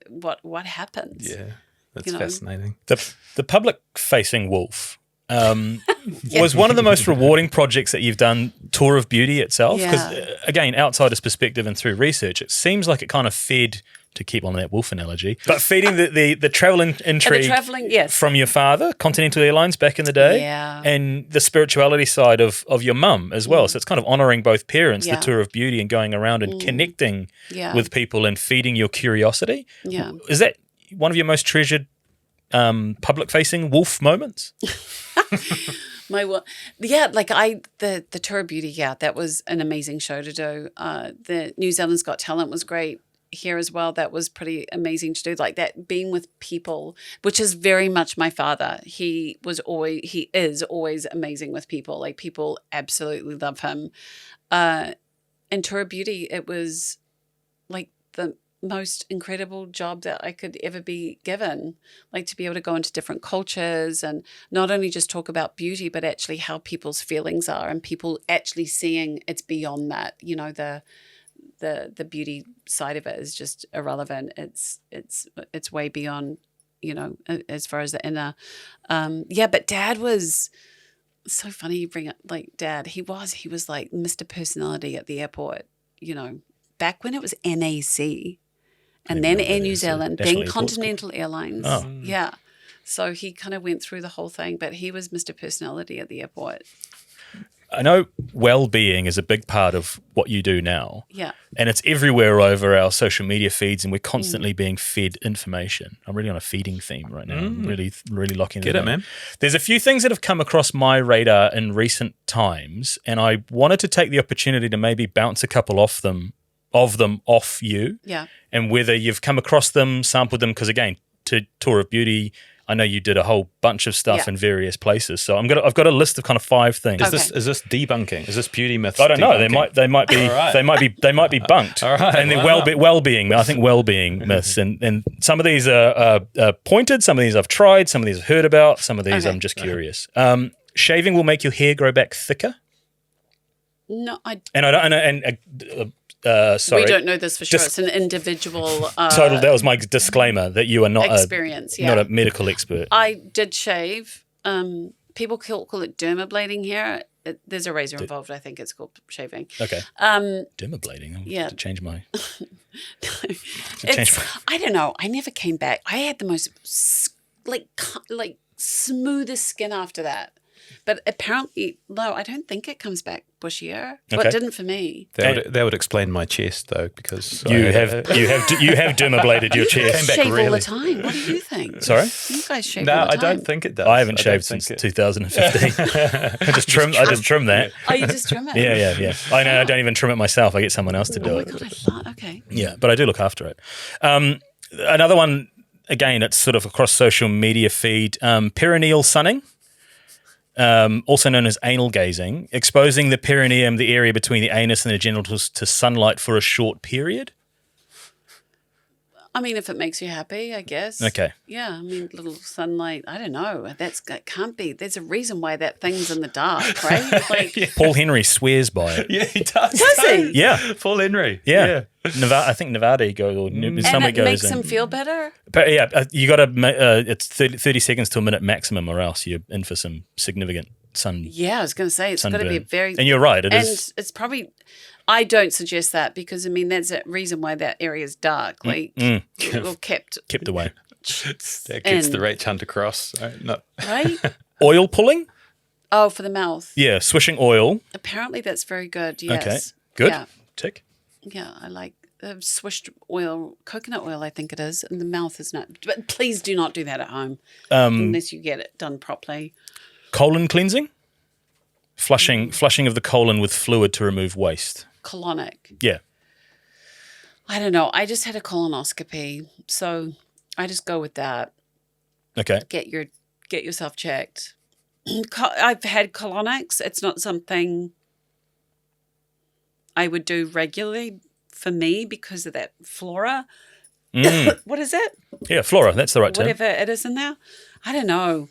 what happens? Yeah, that's fascinating. The public-facing wolf was one of the most rewarding projects that you've done, Tour of Beauty itself. Because, again, outsider's perspective and through research, it seems like it kind of fed, to keep on that wolf analogy, but feeding the travel intrigue from your father, Continental Airlines back in the day, and the spirituality side of your mum as well. So it's kind of honouring both parents, the Tour of Beauty, and going around and connecting with people and feeding your curiosity. Yeah. Is that one of your most treasured public-facing wolf moments? The Tour of Beauty, that was an amazing show to do. The New Zealand's Got Talent was great here as well. That was pretty amazing to do, like that, being with people, which is very much my father. He is always amazing with people. Like, people absolutely love him. And Tour of Beauty, it was like the most incredible job that I could ever be given, like to be able to go into different cultures and not only just talk about beauty, but actually how people's feelings are, and people actually seeing it's beyond that. The beauty side of it is just irrelevant. It's way beyond, as far as the inner. But Dad was so funny. You bring up, like, Dad. He was like Mr. Personality at the airport. Back when it was NAC, and then Air New Zealand, then Continental Airlines. Oh. Yeah. So he kind of went through the whole thing, but he was Mr. Personality at the airport. I know Wellbeing is a big part of what you do now. Yeah. And it's everywhere over our social media feeds, and we're constantly being fed information. I'm really on a feeding theme right now. I'm really locking Get it, man. There's a few things that have come across my radar in recent times, and I wanted to take the opportunity to maybe bounce a couple of them off you. Yeah. And whether you've come across them, sampled them, because again, to Tour of Beauty, I know you did a whole bunch of stuff in various places. So I've got a list of kind of 5 things. Is this debunking? Is this beauty myths? I don't know. Debunking? They might be right. they might be bunked. All right. And they're well-being. I think well-being myths. And some of these are pointed. Some of these I've tried. Some of these I've heard about. Some of these I'm just curious. Shaving will make your hair grow back thicker. No, I. And I don't. Sorry. We don't know this for sure. It's an individual. Total. That was my disclaimer that you are not not a medical expert. I did shave. People call it dermablading here. There's a razor involved. I think it's called shaving. Okay. Dermablading. I'll have to change my. I don't know. I never came back. I had the most like smoothest skin after that. But apparently, no, I don't think it comes back bushier. Well, Okay. it didn't for me. That would explain my chest though, because You have dermabladed your Came chest. back Shave all really- the time. What do you think? Sorry? You guys shave No, all the I time. don't think it does. I haven't don't shaved think since it- 2015. I just trim that. Oh, you just trim it? Yeah. I know. I don't even trim it myself. I get someone else to do Oh my it. God, I love. Okay. Yeah, but I do look after it. Another one, again, it's sort of across social media feed, perineal sunning, also known as anal gazing, exposing the perineum, the area between the anus and the genitals, to sunlight for a short period. I mean, if it makes you happy, I guess. Okay. Yeah, I mean, little sunlight. I don't know. That can't be. There's a reason why that thing's in the dark, right? Like, Paul Henry swears by it. Yeah, he does. Does he? Yeah. Paul Henry. Yeah. I think Nevada goes, or and somebody it goes makes in. him feel better. But yeah, you got to, it's 30 seconds to a minute maximum, or else you're in for some significant sun. Yeah, I was going to say it's got to be a sunburn. very. And you're right, it and is. it's probably. I don't suggest that because I mean that's a reason why that area is dark, like or kept Kept away. That gets And- the Rach Hunt across. No. right. Oil pulling? Oh, for the mouth. Yeah, swishing oil. Apparently, that's very good. Yes. Okay, good. Yeah, Tick. yeah. I like swished oil, coconut oil. I think it is, and the mouth is not. But please do not do that at home unless you get it done properly. Colon cleansing? Flushing of the colon with fluid to remove waste. Colonic. Yeah. I don't know. I just had a colonoscopy, so I just go with that. Okay. Get yourself checked. I've had colonics. It's not something I would do regularly for me because of that flora. What is it? Yeah, flora, that's the right term. Whatever it is in there. I don't know.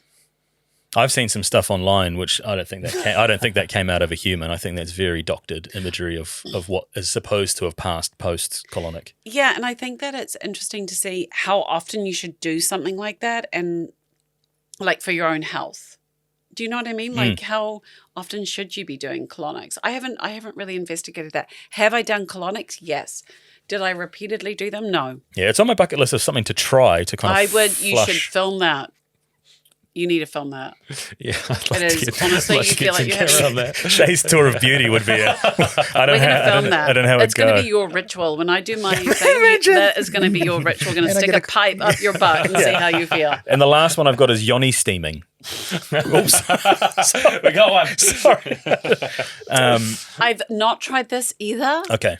I've seen some stuff online which I don't think that came out of a human. I think that's very doctored imagery of what is supposed to have passed post colonic. Yeah, and I think that it's interesting to see how often you should do something like that and like for your own health. Do you know what I mean? Like how often should you be doing colonics? I haven't really investigated that. Have I done colonics? Yes. Did I repeatedly do them? No. Yeah, it's on my bucket list of something to try to kind of You should film that. You need to film that. Yeah, I'd like It to is, get, honestly, I'd like you to feel get like you some have- camera on that. Shay's tour of beauty would be a, I don't We're going to film know, that. I don't know how it's it'd going go. to be your ritual. When I do my thing, that is going to be your ritual. We're going to stick a pipe up your butt and see how you feel. And the last one I've got is yoni steaming. Oops. We got one. Sorry. I've not tried this either. Okay.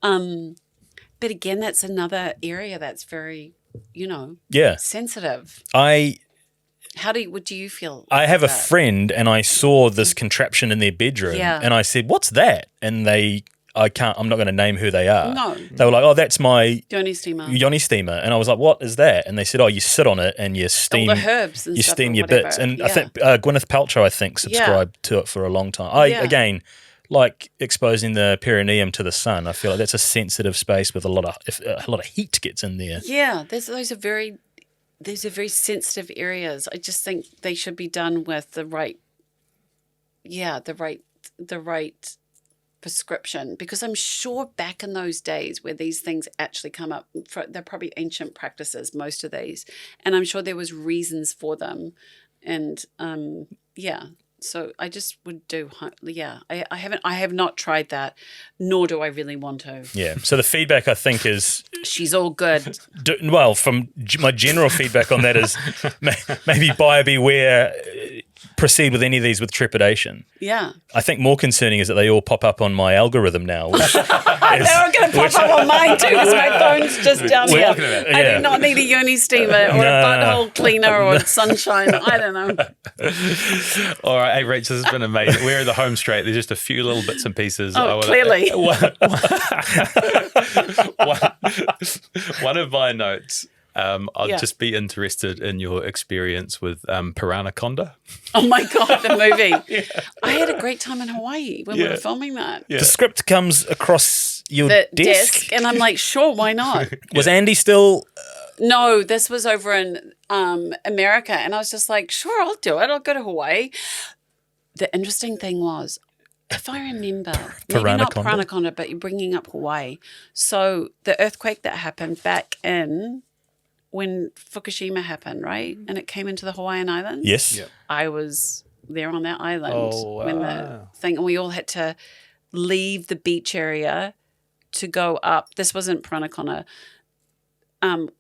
But again, that's another area that's very, Yeah. sensitive. What do you feel? I have a about that? friend and I saw this contraption in their bedroom Yeah. and I said, "What's that?" And I'm not going to name who they are. No. They were like, "Oh, that's my Yoni steamer. yoni steamer." And I was like, "What is that?" And they said, "Oh, you sit on it and you steam All the herbs and you stuff steam or your whatever. bits." And I Yeah. think Gwyneth Paltrow, subscribed to it for a long time. Again, like exposing the perineum to the sun, I feel like that's a sensitive space with a lot of heat gets in there. Yeah, those are very sensitive areas. I just think they should be done with the right prescription, because I'm sure back in those days where these things actually come up, they're probably ancient practices, most of these, and I'm sure there was reasons for them, and so I just would do, I have not tried that, nor do I really want to. Yeah. So the feedback I think is, She's all good. from my general feedback on that is maybe buyer beware. Proceed with any of these with trepidation. Yeah. I think more concerning is that they all pop up on my algorithm now. Which, They're going to pop up on mine too because my phone's just down here. talking about. I Yeah. do not need a yoni steamer or a butthole cleaner or sunshine. I don't know. All right, hey, Rach, this has been amazing. We're in the home straight. There's just a few little bits and pieces. Oh, clearly. One of my notes. I'd Yeah. just be interested in your experience with Piranaconda. Oh my God, the movie. I had a great time in Hawaii when we were filming that. Yeah. the script comes across your The desk. and I'm like, sure, why not? Was Andy still? No, this was over in America, and I was just like, sure, I'll do it. I'll go to Hawaii. The interesting thing was, if I remember, maybe not Piranaconda? Piranaconda, but you're bringing up Hawaii. So the earthquake that happened back in when Fukushima happened, right? And it came into the Hawaiian Islands. Yes. Yeah. I was there on that island when the wow. thing, and we all had to leave the beach area to go up. This wasn't Paranakona, and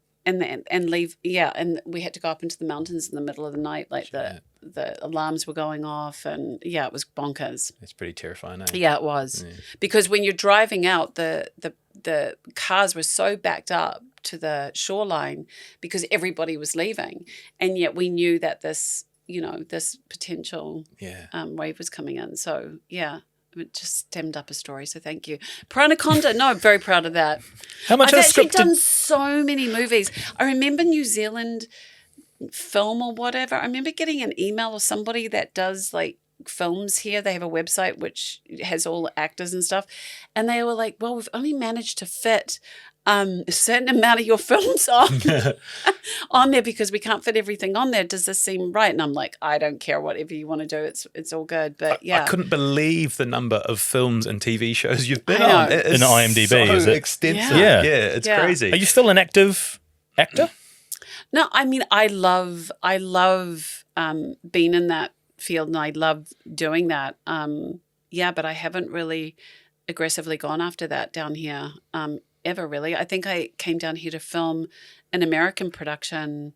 leave. Yeah, and we had to go up into the mountains in the middle of the night, like the alarms were going off, and yeah, it was bonkers. It's pretty terrifying, eh? Yeah, it was, because when you're driving out, the cars were so backed up to the shoreline because everybody was leaving, and yet we knew that this potential wave was coming in. So yeah, it just stemmed up a story. So thank you, Piranaconda. No, I'm very proud of that. How much I've of actually scripted? done so many movies. I remember New Zealand film or whatever. I remember getting an email of somebody that does like films here. They have a website which has all the actors and stuff, and they were like, well, we've only managed to fit a certain amount of your films on there because we can't fit everything on there. Does this seem right? And I'm like, I don't care, whatever you want to do, it's all good. But yeah, I couldn't believe the number of films and TV shows you've been I know. on. It is In IMDb, so is it? extensive. Yeah. It's Yeah. crazy. Are you still an active actor? No, I mean, I love being in that field, and I love doing that. But I haven't really aggressively gone after that down here ever, really. I think I came down here to film an American production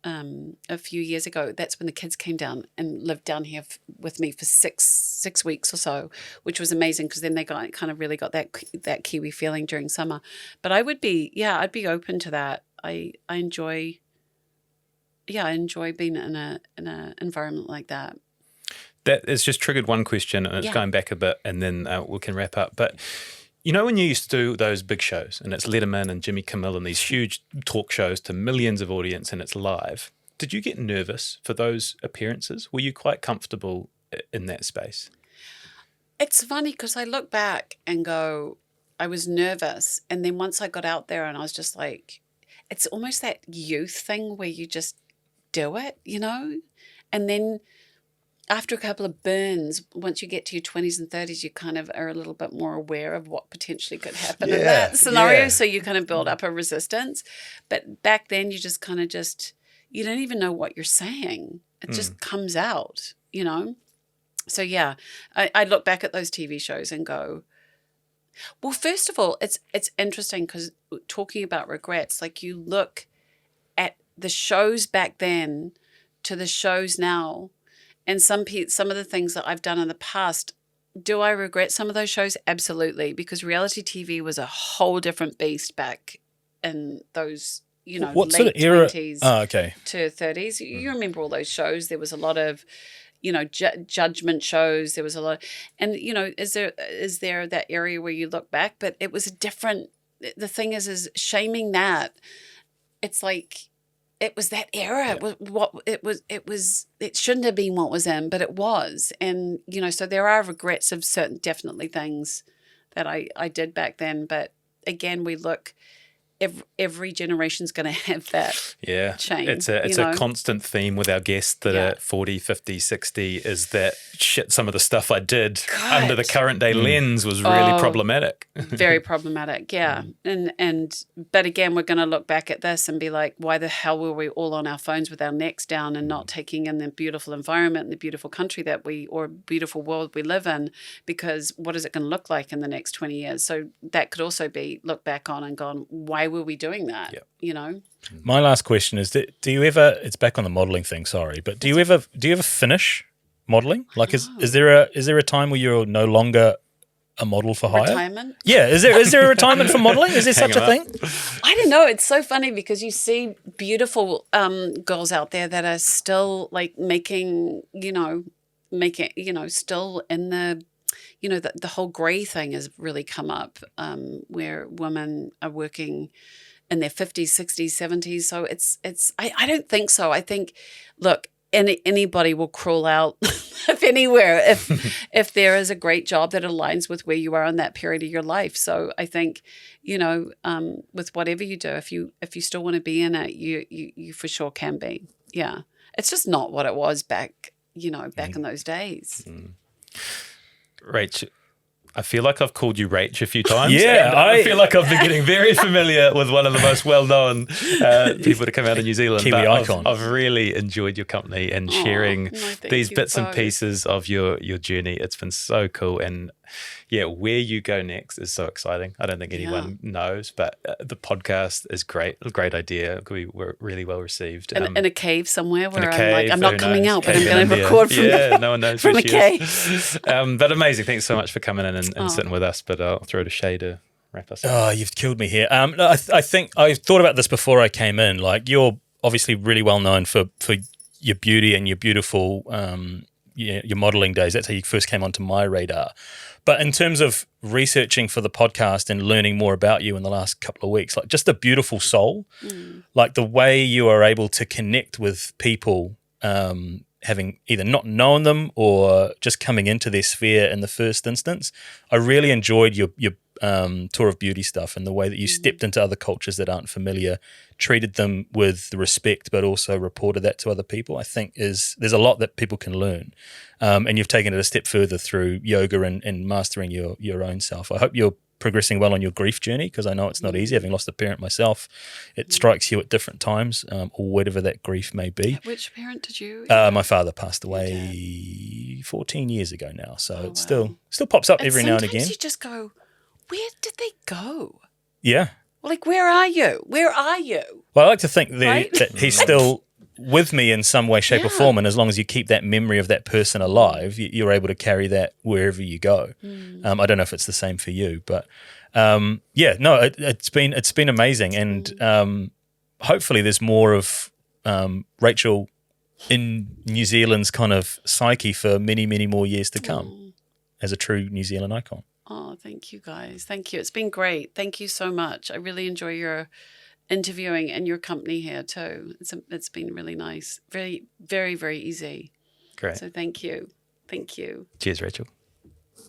a few years ago. That's when the kids came down and lived down here with me for six weeks or so, which was amazing because then they really got that Kiwi feeling during summer. But I'd be open to that. I enjoy being in a environment like that. That has just triggered one question, and it's going back a bit, and then we can wrap up. But you know, when you used to do those big shows, and it's Letterman and Jimmy Kimmel and these huge talk shows to millions of audience, and it's live, did you get nervous for those appearances? Were you quite comfortable in that space? It's funny because I look back and go, I was nervous, and then once I got out there, and I was just like, it's almost that youth thing where you just do it, and then after a couple of burns, once you get to your 20s and 30s, you kind of are a little bit more aware of what potentially could happen in that scenario. So you kind of build up a resistance. But back then, you just you don't even know what you're saying. It just comes out, So yeah, I look back at those TV shows and go, well, first of all, it's interesting because talking about regrets, like you look at the shows back then to the shows now, and some of the things that I've done in the past, do I regret some of those shows? Absolutely, because reality TV was a whole different beast back in those, What late sort of era? 20s Okay. to 30s. You remember all those shows. There was a lot of, judgment shows. There was a lot. And, is there that area where you look back? But it was a different, the thing is shaming that. It's like, it was that era. It shouldn't have been what was in, but it was. And, so there are regrets of certain definitely things that I did back then. But again, we look, every generation's going to have that change. It's a constant theme with our guests that are 40, 50, 60 is that some of the stuff I did under the current day lens was really problematic. Very problematic, yeah. But again, we're going to look back at this and be like, why the hell were we all on our phones with our necks down and not taking in the beautiful environment and the beautiful country or beautiful world we live in? Because what is it going to look like in the next 20 years? So that could also be looked back on and gone, why were we doing that? My last question is: do you ever? It's back on the modelling thing. Sorry, but do you ever finish modelling? Like, is there a time where you're no longer a model for hire? Retirement? Yeah. Is there a retirement for modelling? Is there such a thing? I don't know. It's so funny because you see beautiful girls out there that are still like making, still in the. The whole grey thing has really come up where women are working in their 50s, 60s, 70s. So I don't think so. I think, look, anybody will crawl out if anywhere if there is a great job that aligns with where you are in that period of your life. So I think, with whatever you do, if you still want to be in it, you for sure can be. Yeah. It's just not what it was back in those days. Rach, I feel like I've called you Rach a few times. Yeah, and I feel like I've been getting very familiar with one of the most well-known people to come out of New Zealand. Kiwi icon. I've really enjoyed your company and sharing these bits and both. pieces of your journey. It's been so cool. And yeah, where you go next is so exciting. I don't think anyone knows, but the podcast is great. A great idea. We were really well received. In a cave somewhere where cave, I'm not who coming knows? out, but Cave I'm in going to India. record from Yeah, no one knows from where a she cave. is. But amazing. Thanks so much for coming in and sitting with us. But I'll throw to Shay to wrap us up. Oh, you've killed me here. I think I thought about this before I came in. Like, you're obviously really well known for your beauty and your beautiful your modeling days. That's how you first came onto my radar. But in terms of researching for the podcast and learning more about you in the last couple of weeks, like just a beautiful soul, like the way you are able to connect with people, having either not known them or just coming into their sphere in the first instance. I really enjoyed your tour of beauty stuff and the way that you stepped into other cultures that aren't familiar, treated them with the respect, but also reported that to other people. I think there's a lot that people can learn. And you've taken it a step further through yoga and mastering your own self. I hope you're progressing well on your grief journey, because I know it's not easy. Having lost a parent myself, it strikes you at different times, or whatever that grief may be. Which parent did you? My father passed away 14 years ago now, so it still pops up every now and again. Sometimes you just go, where did they go? Yeah. Like, where are you? Where are you? Well, I like to think Right? that he's still with me in some way, shape, or form, and as long as you keep that memory of that person alive, you're able to carry that wherever you go. I don't know if it's the same for you, but it's been amazing, and hopefully there's more of Rachel in New Zealand's kind of psyche for many, many more years to come as a true New Zealand icon. Oh, thank you guys. Thank you. It's been great. Thank you so much. I really enjoy your interviewing and your company here too. It's been really nice. Very, very, very easy. Great. So thank you. Thank you. Cheers, Rachel.